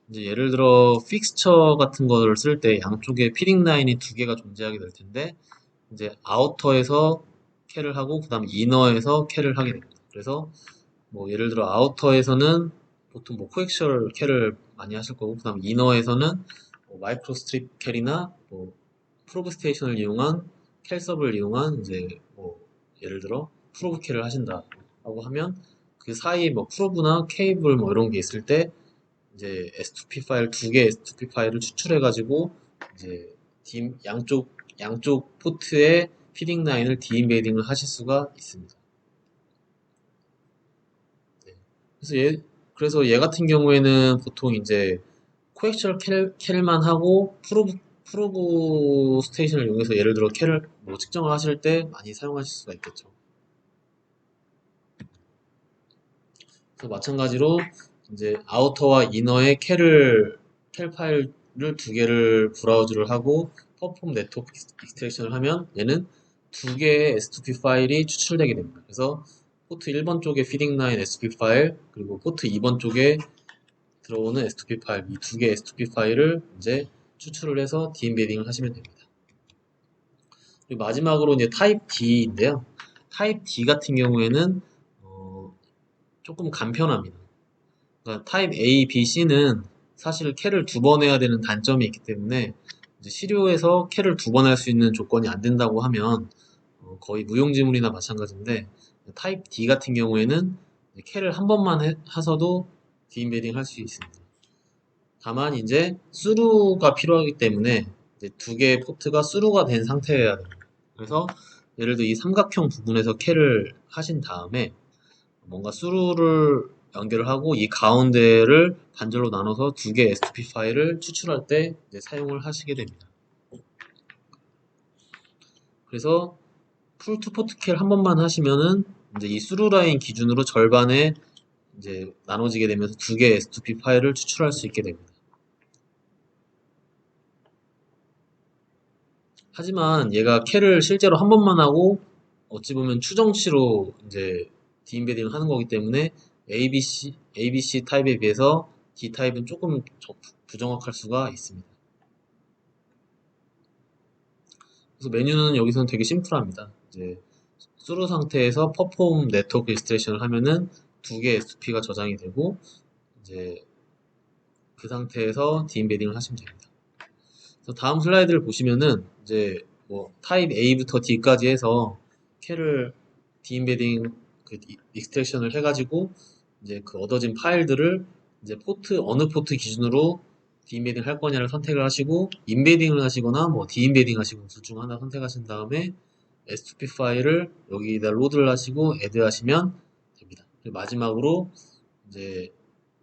이제 예를 들어 픽스처 같은 거를 쓸 때 양쪽에 피딩 라인이 두 개가 존재하게 될 텐데 이제 아우터에서 캘을 하고 그 다음 이너에서 캘을 하게 됩니다. 그래서 뭐 예를 들어 아우터에서는 보통 뭐 코엑셜 캘을 많이 하실 거고 그 다음 이너에서는 뭐 마이크로 스트립 캘이나 뭐 프로브 스테이션을 이용한 캘섭을 이용한 이제 뭐 예를 들어 프로브 캘을 하신다라고 하면 그 사이에 뭐 프로브나 케이블 뭐 이런 게 있을 때 이제 S2P 파일 두 개 S2P 파일을 추출해 가지고 이제 양쪽 포트에 피딩 라인을 디임베이딩을 하실 수가 있습니다. 네. 그래서 얘 같은 경우에는 보통 이제 코엑셜 캘만 하고 프로브 스테이션을 이용해서 예를 들어 캘을 뭐 측정을 하실 때 많이 사용하실 수가 있겠죠. 그래서 마찬가지로 이제 아우터와 이너의 캘 파일을 두 개를 브라우즈를 하고 퍼폼 네트워크 익스트랙션을 하면 얘는 두 개의 S2P 파일이 추출되게 됩니다. 그래서 포트 1번 쪽에 피딩 라인 S2P 파일, 그리고 포트 2번 쪽에 들어오는 S2P 파일, 이 두 개의 S2P 파일을 이제 추출을 해서 디임베딩을 하시면 됩니다. 그리고 마지막으로 이제 타입 D인데요. 타입 D 같은 경우에는 조금 간편합니다. 그러니까 타입 A, B, C는 사실 캘을 두 번 해야 되는 단점이 있기 때문에 이제 시료에서 캘을 두 번 할 수 있는 조건이 안 된다고 하면 거의 무용지물이나 마찬가지인데, 타입 D 같은 경우에는 캘을 한 번만 하셔도 디임베딩 할 수 있습니다. 다만 이제 수루가 필요하기 때문에 이제 두 개의 포트가 수루가 된 상태여야 됩니다. 그래서 예를 들어 이 삼각형 부분에서 캘을 하신 다음에 뭔가 수루를 연결을 하고 이 가운데를 반절로 나눠서 두 개의 S2P 파일을 추출할 때 이제 사용을 하시게 됩니다. 그래서 풀 투 포트 캘 한 번만 하시면은 이제 이 수루 라인 기준으로 절반에 이제 나눠지게 되면서 두 개의 S2P 파일을 추출할 수 있게 됩니다. 하지만 얘가 캘을 실제로 한 번만 하고 어찌 보면 추정치로 이제 디임베딩을 하는 거기 때문에 ABC 타입에 비해서 D 타입은 조금 부정확할 수가 있습니다. 그래서 메뉴는 여기서는 되게 심플합니다. 이제 수루 상태에서 퍼폼 네트워크 인스트레이션을 하면은 두 개의 S2P가 저장이 되고 이제 그 상태에서 디임베딩을 하시면 됩니다. 그래서 다음 슬라이드를 보시면은 이제 뭐 타입 A부터 D까지 해서 캘을 디임베딩 그 익스트랙션을 해가지고 이제 그 얻어진 파일들을 이제 어느 포트 기준으로 디임베딩 할 거냐를 선택을 하시고 임베딩을 하시거나 뭐 디임베딩 하시고 둘 중 하나 선택하신 다음에 S2P 파일을 여기다 로드를 하시고 애드 하시면 됩니다. 그리고 마지막으로 이제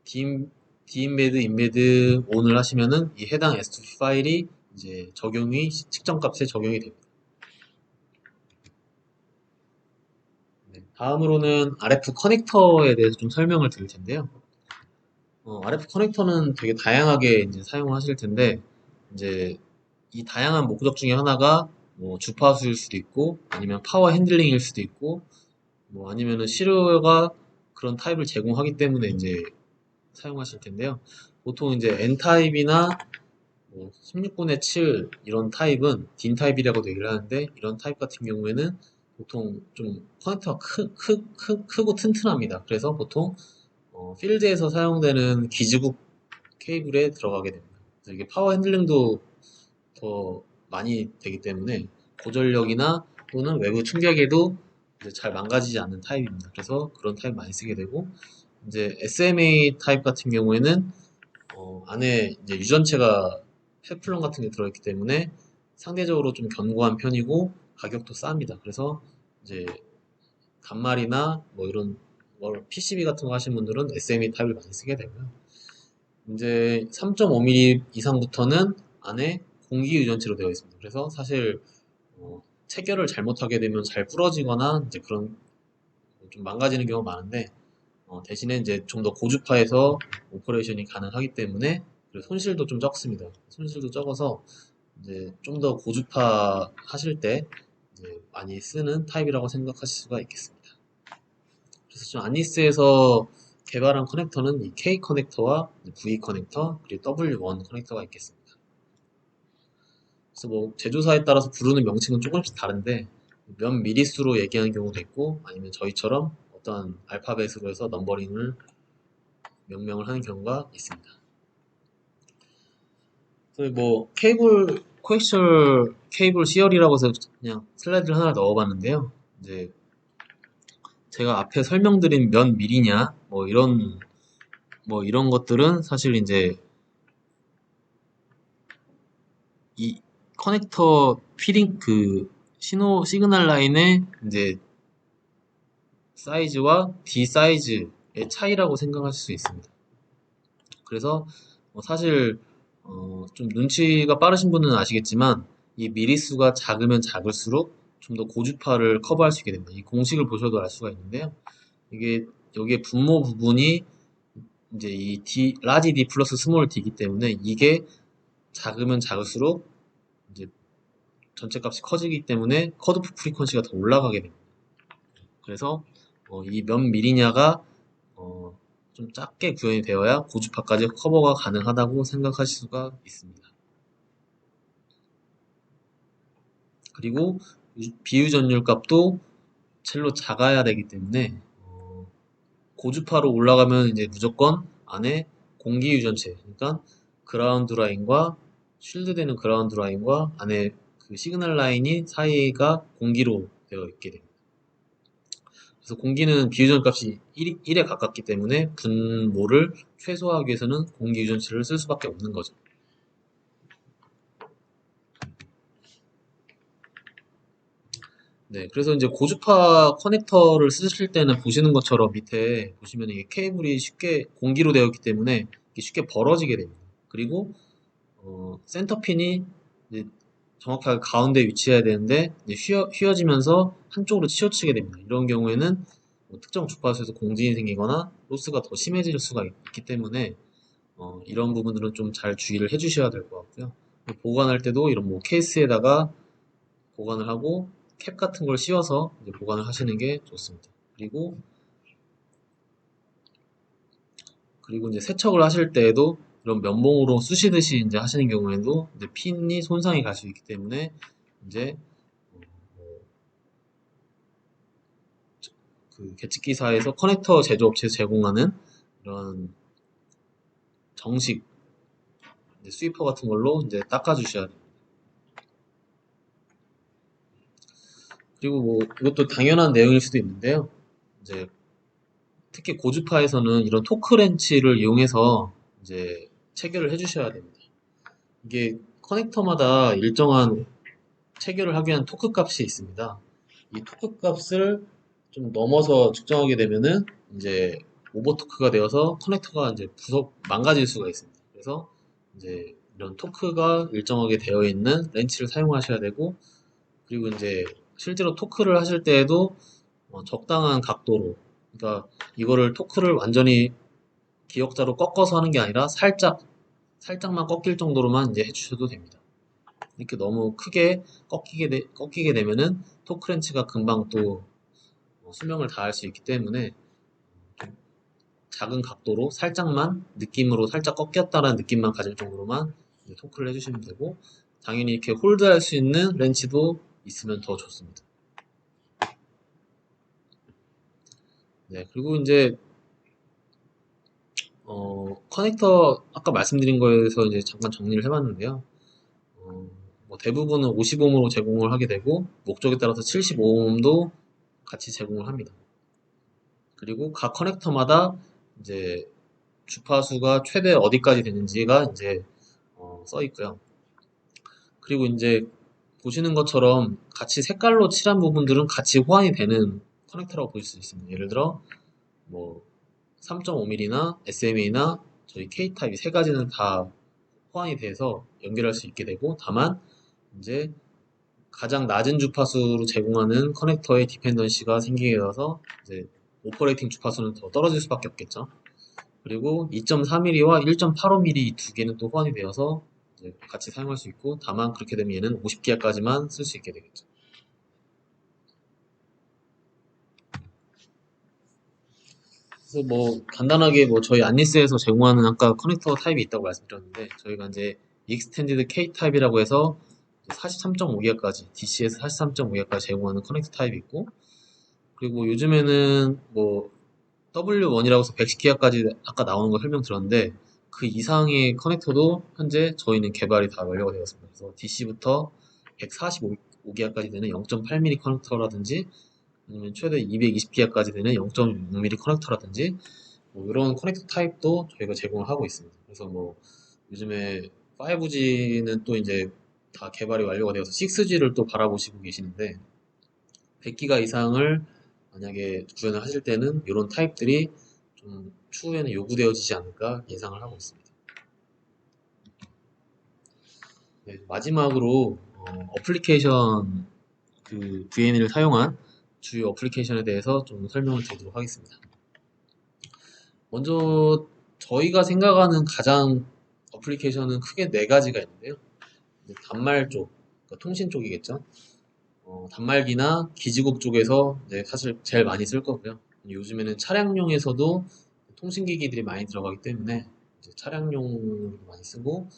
디임베드, 임베드 온을 하시면은 이 해당 S2P 파일이 이제 측정 값에 적용이 됩니다. 네, 다음으로는 RF 커넥터에 대해서 좀 설명을 드릴 텐데요. RF 커넥터는 되게 다양하게 이제 사용하실 텐데, 이제 이 다양한 목적 중에 하나가 뭐 주파수일 수도 있고, 아니면 파워 핸들링일 수도 있고, 뭐 아니면은 시료가 그런 타입을 제공하기 때문에 이제 사용하실 텐데요. 보통 이제 N타입이나 뭐 16분의 7 이런 타입은 DIN 타입이라고 얘기를 하는데, 이런 타입 같은 경우에는 보통 좀 커넥터가 크고 튼튼합니다. 그래서 보통 필드에서 사용되는 기지국 케이블에 들어가게 됩니다. 그래서 이게 파워 핸들링도 더 많이 되기 때문에 고전력이나 또는 외부 충격에도 이제 잘 망가지지 않는 타입입니다. 그래서 그런 타입 많이 쓰게 되고, 이제 SMA 타입 같은 경우에는 안에 이제 유전체가 페플럼 같은 게 들어있기 때문에 상대적으로 좀 견고한 편이고 가격도 쌉니다. 그래서 이제 단말이나 뭐 이런 PCB 같은 거 하시는 분들은 SMA 타입을 많이 쓰게 되고요. 이제 3.5mm 이상부터는 안에 공기 유전체로 되어 있습니다. 그래서 사실 체결을 잘못하게 되면 잘 부러지거나 이제 그런 좀 망가지는 경우가 많은데, 대신에 이제 좀 더 고주파에서 오퍼레이션이 가능하기 때문에 손실도 좀 적습니다. 손실도 적어서 이제 좀 더 고주파 하실 때 이제 많이 쓰는 타입이라고 생각하실 수가 있겠습니다. 그래서 좀 아니스에서 개발한 커넥터는 이 K 커넥터와 V 커넥터 그리고 W1 커넥터가 있겠습니다. 그래서 뭐 제조사에 따라서 부르는 명칭은 조금씩 다른데 몇 미리수로 얘기하는 경우도 있고 아니면 저희처럼 어떤 알파벳으로 해서 넘버링을 명명을 하는 경우가 있습니다. 그래서 뭐 코엑셜 케이블 시열이라고 해서 그냥 슬라이드를 하나 넣어봤는데요. 이제 제가 앞에 설명드린 몇 미리냐 뭐 이런 것들은 사실 이제 이 커넥터 피딩 그 시그널 라인의 이제 사이즈와 D 사이즈의 차이라고 생각하실 수 있습니다. 그래서 사실 좀 눈치가 빠르신 분은 아시겠지만 이 미리수가 작으면 작을수록 좀 더 고주파를 커버할 수 있게 됩니다. 이 공식을 보셔도 알 수가 있는데요. 이게 여기에 분모 부분이 이제 이 라지 D 플러스 스몰 D이기 때문에 이게 작으면 작을수록 이제 전체 값이 커지기 때문에 컷오프 프리퀀시가 더 올라가게 됩니다. 그래서 이 몇 미리냐가 좀 작게 구현이 되어야 고주파까지 커버가 가능하다고 생각하실 수가 있습니다. 그리고 비유전율 값도 첼로 작아야 되기 때문에 고주파로 올라가면 이제 무조건 안에 공기 유전체, 그러니까 그라운드 라인과 쉴드되는 그라운드 라인과 안에 그 시그널 라인이 사이가 공기로 되어 있게 됩니다. 그래서 공기는 비유전 값이 1에 가깝기 때문에 분모를 최소화하기 위해서는 공기 유전체를 쓸 수밖에 없는 거죠. 네, 그래서 이제 고주파 커넥터를 쓰실 때는 보시는 것처럼 밑에 보시면 이게 케이블이 쉽게 공기로 되어 있기 때문에 이게 쉽게 벌어지게 됩니다. 그리고 센터핀이 이제 정확하게 가운데 위치해야 되는데 휘어지면서 한쪽으로 치우치게 됩니다. 이런 경우에는 특정 주파수에서 공진이 생기거나 로스가 더 심해질 수가 있기 때문에 이런 부분들은 좀 잘 주의를 해주셔야 될 것 같고요. 보관할 때도 이런 뭐 케이스에다가 보관을 하고 캡 같은 걸 씌워서 이제 보관을 하시는 게 좋습니다. 그리고 이제 세척을 하실 때에도 이런 면봉으로 쑤시듯이 이제 하시는 경우에도 이제 핀이 손상이 갈 수 있기 때문에 이제 그 계측기사에서 커넥터 제조업체에서 제공하는 이런 정식 이제 스위퍼 같은 걸로 이제 닦아주셔야 됩니다. 그리고 뭐 이것도 당연한 내용일 수도 있는데요. 이제 특히 고주파에서는 이런 토크 렌치를 이용해서 이제 체결을 해주셔야 됩니다. 이게 커넥터마다 일정한 체결을 하기 위한 토크 값이 있습니다. 이 토크 값을 좀 넘어서 측정하게 되면은 이제 오버 토크가 되어서 커넥터가 이제 망가질 수가 있습니다. 그래서 이제 이런 토크가 일정하게 되어 있는 렌치를 사용하셔야 되고, 그리고 이제 실제로 토크를 하실 때에도 적당한 각도로, 그러니까 이거를 토크를 완전히 기역자로 꺾어서 하는 게 아니라 살짝만 꺾일 정도로만 이제 해주셔도 됩니다. 이렇게 너무 크게 꺾이게 되면은 토크렌치가 금방 또 수명을 다할 수 있기 때문에 작은 각도로 살짝만 느낌으로 살짝 꺾였다는 느낌만 가질 정도로만 토크를 해주시면 되고, 당연히 이렇게 홀드할 수 있는 렌치도 있으면 더 좋습니다. 네, 그리고 이제 커넥터 아까 말씀드린 거에서 이제 잠깐 정리를 해봤는데요. 뭐 대부분은 50ohm으로 제공을 하게 되고 목적에 따라서 75ohm도 같이 제공을 합니다. 그리고 각 커넥터마다 이제 주파수가 최대 어디까지 되는지가 이제 써 있고요. 그리고 이제 보시는 것처럼 같이 색깔로 칠한 부분들은 같이 호환이 되는 커넥터라고 보실 수 있습니다. 예를 들어 뭐 3.5mm나 SMA나 저희 K타입 이 세 가지는 다 호환이 돼서 연결할 수 있게 되고, 다만 이제 가장 낮은 주파수로 제공하는 커넥터의 디펜던시가 생기게 되어서 이제 오퍼레이팅 주파수는 더 떨어질 수밖에 없겠죠. 그리고 2.4mm와 1.85mm 이 두 개는 또 호환이 되어서 이제 같이 사용할 수 있고, 다만 그렇게 되면 얘는 50기가까지만 쓸 수 있게 되겠죠. 그래서 뭐 간단하게 뭐 저희 안리스에서 제공하는 아까 커넥터 타입이 있다고 말씀드렸는데, 저희가 이제 익스텐디드 K 타입이라고 해서 43.5기가까지 DC에서 43.5기가까지 제공하는 커넥터 타입이 있고, 그리고 요즘에는 뭐 W1이라고 해서 110기가까지 아까 나오는 거 설명드렸는데, 그 이상의 커넥터도 현재 저희는 개발이 다 완료가 되었습니다. 그래서 DC부터 145기가까지 되는 0.8mm 커넥터라든지 아니면 최대 220기가까지 되는 0.6mm 커넥터라든지 뭐 이런 커넥터 타입도 저희가 제공을 하고 있습니다. 그래서 뭐 요즘에 5G는 또 이제 다 개발이 완료가 되어서 6G를 또 바라보시고 계시는데, 100기가 이상을 만약에 구현을 하실 때는 이런 타입들이 좀 추후에는 요구되어지지 않을까 예상을 하고 있습니다. 네, 마지막으로 어플리케이션 그 VN을 사용한 주요 어플리케이션에 대해서 좀 설명을 드리도록 하겠습니다. 먼저 저희가 생각하는 가장 어플리케이션은 크게 네 가지가 있는데요. 단말 쪽, 그러니까 통신 쪽이겠죠. 단말기나 기지국 쪽에서 이제 사실 제일 많이 쓸 거고요. 요즘에는 차량용에서도 통신기기들이 많이 들어가기 때문에 이제 차량용으로 많이 쓰고,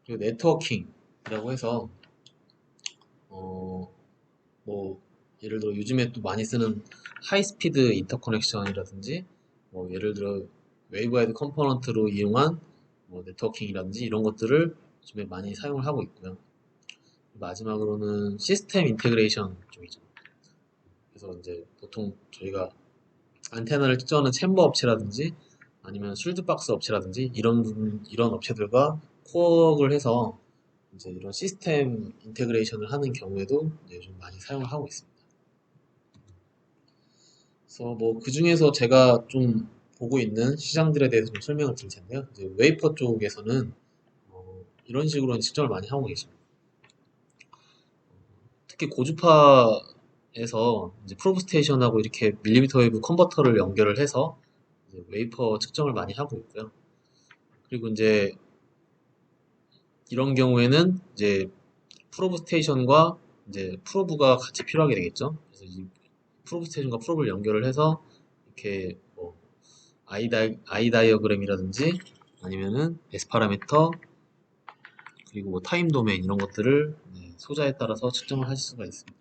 그리고 네트워킹이라고 해서 어, 뭐 예를 들어 요즘에 또 많이 쓰는 하이스피드 인터커넥션이라든지, 뭐 예를 들어 웨이브와이드 컴포넌트로 이용한 뭐 네트워킹이라든지 이런 것들을 요즘에 많이 사용을 하고 있고요. 마지막으로는 시스템 인테그레이션 쪽이죠. 그래서 이제 보통 저희가 안테나를 측정하는 챔버 업체라든지 아니면 쉴드박스 업체라든지 이런 업체들과 코어를 해서 이제 이런 시스템 인테그레이션을 하는 경우에도 이제 좀 많이 사용을 하고 있습니다. 그래서 뭐 그 중에서 제가 좀 보고 있는 시장들에 대해서 좀 설명을 드릴 텐데요. 이제 웨이퍼 쪽에서는 이런 식으로 측정을 많이 하고 계십니다. 특히 고주파에서 이제 프로브 스테이션하고 이렇게 밀리미터 웨이브 컨버터를 연결을 해서 이제 웨이퍼 측정을 많이 하고 있고요. 그리고 이제 이런 경우에는 이제 프로브 스테이션과 이제 프로브가 같이 필요하게 되겠죠. 그래서 이 프로브 스테이션과 프로브를 연결을 해서 이렇게 뭐 아이 다이어그램이라든지 아니면은 S 파라미터 그리고 뭐 타임 도메인 이런 것들을 소자에 따라서 측정을 하실 수가 있습니다.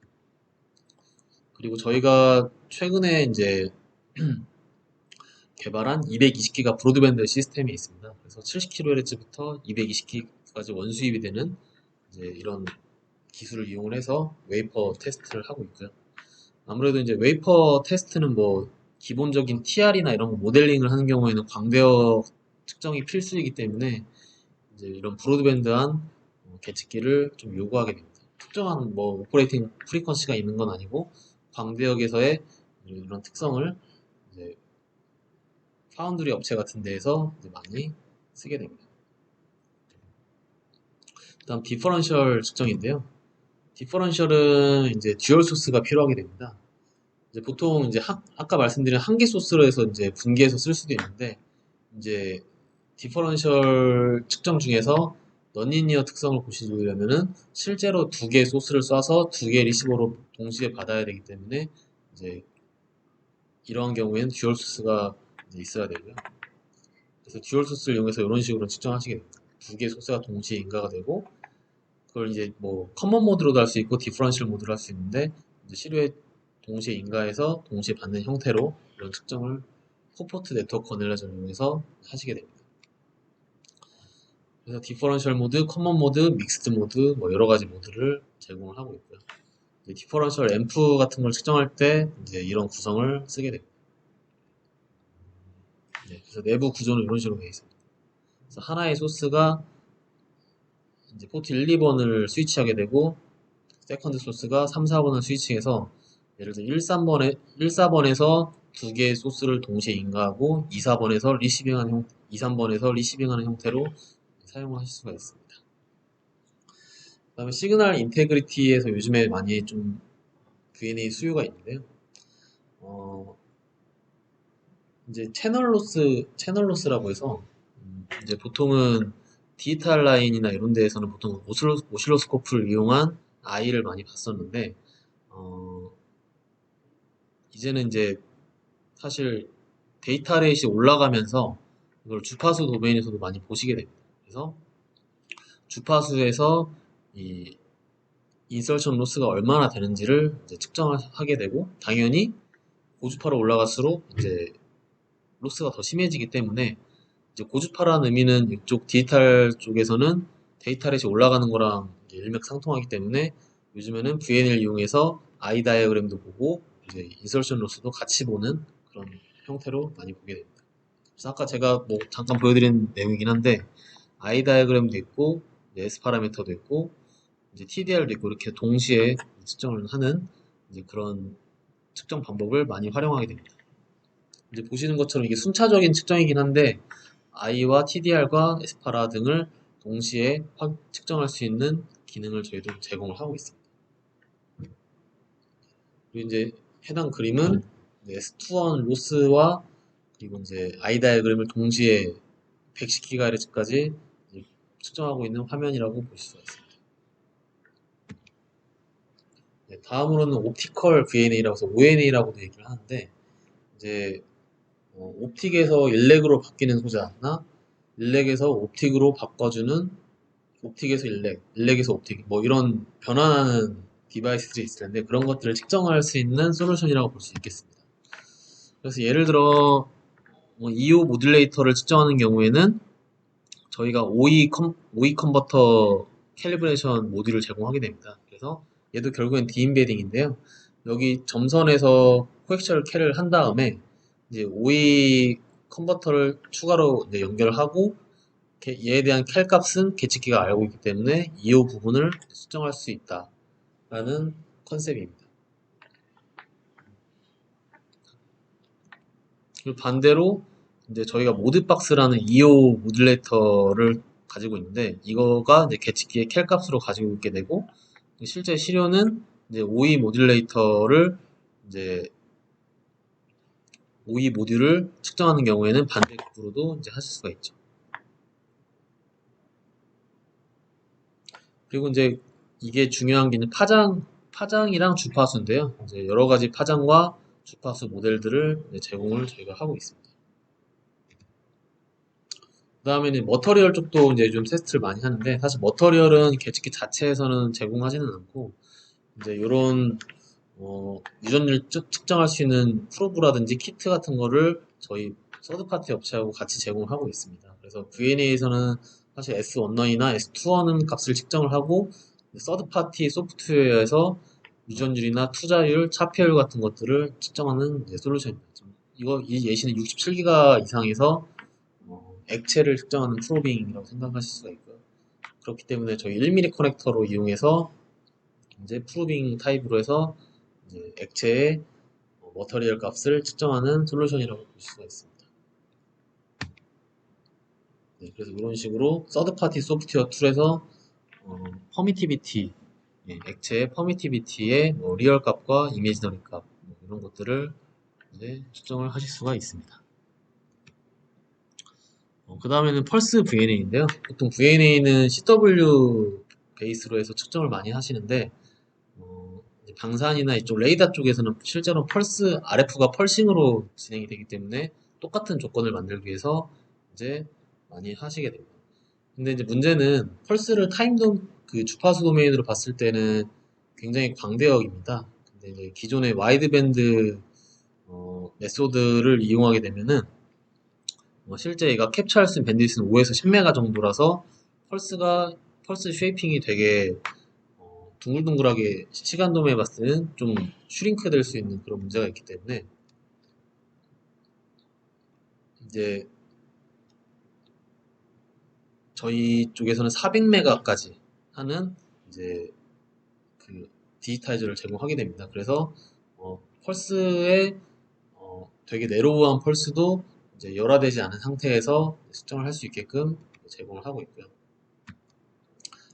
그리고 저희가 최근에 이제 개발한 220기가 브로드밴드 시스템이 있습니다. 그래서 70kHz부터 220기가까지 원수입이 되는 이제 이런 기술을 이용을 해서 웨이퍼 테스트를 하고 있고요. 아무래도 이제 웨이퍼 테스트는 뭐 기본적인 TR이나 이런 거 모델링을 하는 경우에는 광대역 측정이 필수이기 때문에 이제 이런 브로드밴드한 계측기를 좀 요구하게 됩니다. 특정한 뭐 오퍼레이팅 프리퀀시가 있는 건 아니고 광대역에서의 이런 특성을 이제 파운드리 업체 같은 데에서 이제 많이 쓰게 됩니다. 다음 디퍼런셜 측정인데요. 디퍼런셜은 이제 듀얼 소스가 필요하게 됩니다. 이제 보통 이제 아까 말씀드린 한 개 소스로 해서 이제 분개해서 쓸 수도 있는데 이제 디퍼런셜 측정 중에서 넌리니어 특성을 보시려면은 실제로 두 개의 소스를 쏴서 두 개의 리시버로 동시에 받아야 되기 때문에 이제 이러한 경우에는 듀얼 소스가 이제 있어야 되고요. 그래서 듀얼 소스를 이용해서 이런 식으로 측정하시게 됩니다. 두 개의 소스가 동시에 인가가 되고 그걸 이제 뭐 커먼 모드로도 할 수 있고 디퍼런셜 모드로 할 수 있는데 이제 실외 동시에 인가해서 동시에 받는 형태로 이런 측정을 포포트 네트워크 커넬레이션을 이용해서 하시게 됩니다. 그래서 디퍼런셜 모드, 커먼 모드, 믹스드 모드 뭐 여러 가지 모드를 제공을 하고 있고요. 디퍼런셜 앰프 같은 걸 측정할 때 이제 이런 구성을 쓰게 됩니다. 그래서 내부 구조는 이런 식으로 되어 있습니다. 그래서 하나의 소스가 이제 포트 1, 2번을 스위치하게 되고 세컨드 소스가 3, 4번을 스위칭해서 예를 들어 1, 3번에 1, 4번에서 두 개의 소스를 동시에 인가하고 2, 4번에서 리시빙하는 2, 3번에서 리시빙하는 형태로 사용을 하실 수가 있습니다. 그 다음에 시그널 인테그리티에서 요즘에 많이 좀 V&A 수요가 있는데요. 이제 채널 로스라고 해서 이제 보통은 디지털 라인이나 이런 데에서는 보통 오실로스코프를 이용한 I를 많이 봤었는데 어, 이제는 이제 사실 데이터 레이시 올라가면서 이걸 주파수 도메인에서도 많이 보시게 됩니다. 그래서 주파수에서 이 인설션 로스가 얼마나 되는지를 이제 측정하게 되고 당연히 고주파로 올라갈수록 이제 로스가 더 심해지기 때문에 이제 고주파라는 의미는 이쪽 디지털 쪽에서는 데이터 렛이 올라가는 거랑 일맥상통하기 때문에 요즘에는 VN을 이용해서 I 다이어그램도 보고 이제 인설션 로스도 같이 보는 그런 형태로 많이 보게 됩니다. 그래서 아까 제가 뭐 잠깐 보여드린 내용이긴 한데 I 다이어그램도 있고 S 파라미터도 있고 이제 TDR도 있고 이렇게 동시에 측정을 하는 이제 그런 측정 방법을 많이 활용하게 됩니다. 이제 보시는 것처럼 이게 순차적인 측정이긴 한데 I와 TDR과 에스파라 등을 동시에 측정할 수 있는 기능을 저희도 제공을 하고 있습니다. 그리고 이제 해당 그림은 S21 로스와 그리고 이제 I 다이어그램을 동시에 110GHz까지 측정하고 있는 화면이라고 보실 수가 있습니다. 다음으로는 옵티컬 VNA라고 해서 ONA라고도 얘기를 하는데 이제 옵틱에서 일렉으로 바뀌는 소자나 일렉에서 옵틱으로 바꿔주는 옵틱에서 일렉, 일렉에서 옵틱 뭐 이런 변환하는 디바이스들이 있을 텐데 그런 것들을 측정할 수 있는 솔루션이라고 볼 수 있겠습니다. 그래서 예를 들어 EO 모듈레이터를 측정하는 경우에는 저희가 OE 컨버터 캘리브레이션 모듈을 제공하게 됩니다. 그래서 얘도 결국엔 디임베딩인데요. 여기 점선에서 코엑셜 캘을 한 다음에 이제 OE 컨버터를 추가로 이제 연결하고 얘에 대한 캘 값은 계측기가 알고 있기 때문에 EO 부분을 수정할 수 있다라는 컨셉입니다. 그리고 반대로 이제 저희가 모드박스라는 EO 모듈레이터를 가지고 있는데 이거가 이제 계측기의 캘 값으로 가지고 있게 되고 실제 시료는 이제 OE 모듈레이터를 이제 OE 모듈을 측정하는 경우에는 반대급으로도 이제 하실 수가 있죠. 그리고 이제 이게 중요한 게 이제 파장이랑 주파수인데요. 이제 여러 가지 파장과 주파수 모델들을 제공을 저희가 하고 있습니다. 그 다음에는 머터리얼 쪽도 이제 좀 테스트를 많이 하는데 사실 머터리얼은 계측기 자체에서는 제공하지는 않고 이제 이런 유전율 측정할 수 있는 프로브라든지 키트 같은 거를 저희 서드파티 업체하고 같이 제공하고 있습니다. 그래서 VNA에서는 사실 S19이나 S21은 값을 측정을 하고 서드파티 소프트웨어에서 유전율이나 투자율, 차폐율 같은 것들을 측정하는 솔루션입니다. 이 예시는 67기가 이상에서 액체를 측정하는 프로빙이라고 생각하실 수가 있고요. 그렇기 때문에 저희 1mm 커넥터로 이용해서 이제 프로빙 타입으로 해서 이제 액체의 머터리얼 값을 측정하는 솔루션이라고 볼 수가 있습니다. 네, 그래서 이런 식으로 서드파티 소프트웨어 툴에서 퍼미티비티, 액체의 퍼미티비티의 리얼 값과 이미지너리 값 이런 것들을 이제 측정을 하실 수가 있습니다. 그 다음에는 펄스 VNA인데요. 보통 VNA는 CW 베이스로 해서 측정을 많이 하시는데 방산이나 이쪽 레이더 쪽에서는 실제로 펄스 RF가 펄싱으로 진행이 되기 때문에 똑같은 조건을 만들기 위해서 이제 많이 하시게 됩니다. 근데 이제 문제는 펄스를 그 주파수 도메인으로 봤을 때는 굉장히 광대역입니다. 근데 이제 기존의 와이드밴드 메소드를 이용하게 되면은 실제 얘가 캡처할 수 있는 밴드위스는 5에서 10메가 정도라서 펄스 쉐이핑이 되게 둥글둥글하게 시간 도메에 봤을 때는 좀 슈링크 될 수 있는 그런 문제가 있기 때문에 이제 저희 쪽에서는 400메가까지 하는 이제 그 디지타이저를 제공하게 됩니다. 그래서 펄스의 되게 내로우한 펄스도 이제 열화되지 않은 상태에서 측정을 할 수 있게끔 제공을 하고 있고요.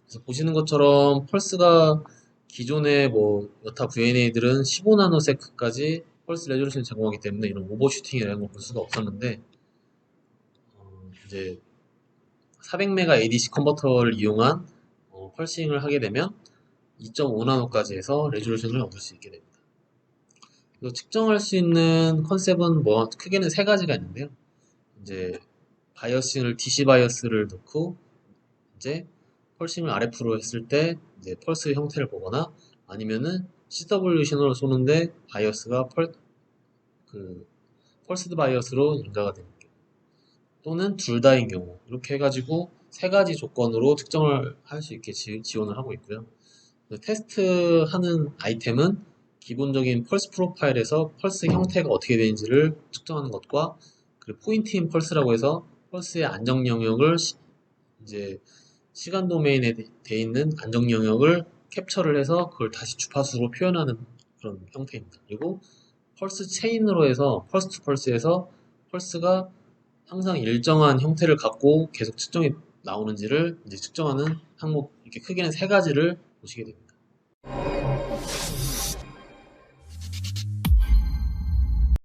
그래서 보시는 것처럼 펄스가 기존의 여타 VNA들은 15나노세크까지 펄스 레졸루션을 제공하기 때문에 이런 오버슈팅이라는 걸 볼 수가 없었는데 이제 400메가 ADC 컨버터를 이용한 펄싱을 하게 되면 2.5나노까지 해서 레졸루션을 얻을 수 있게 됩니다. 그래서 측정할 수 있는 컨셉은 크게는 세 가지가 있는데요. 이제 바이어싱을 DC 바이어스를 넣고 이제 펄싱을 RF로 했을 때 이제 펄스 형태를 보거나 아니면은 CW 신호를 쏘는데 바이어스가 펄스드 바이어스로 인가가 되는 경우 또는 둘 다인 경우 이렇게 해가지고 세 가지 조건으로 측정을 할 수 있게 지원을 하고 있고요. 테스트하는 아이템은 기본적인 펄스 프로파일에서 펄스 형태가 어떻게 되는지를 측정하는 것과 그리고 포인트인 펄스라고 해서 펄스의 안정 영역을 이제 시간 도메인에 돼 있는 안정 영역을 캡처를 해서 그걸 다시 주파수로 표현하는 그런 형태입니다. 그리고 펄스 체인으로 해서 펄스 투 펄스에서 펄스가 항상 일정한 형태를 갖고 계속 측정이 나오는지를 이제 측정하는 항목 이렇게 크게는 세 가지를 보시게 됩니다.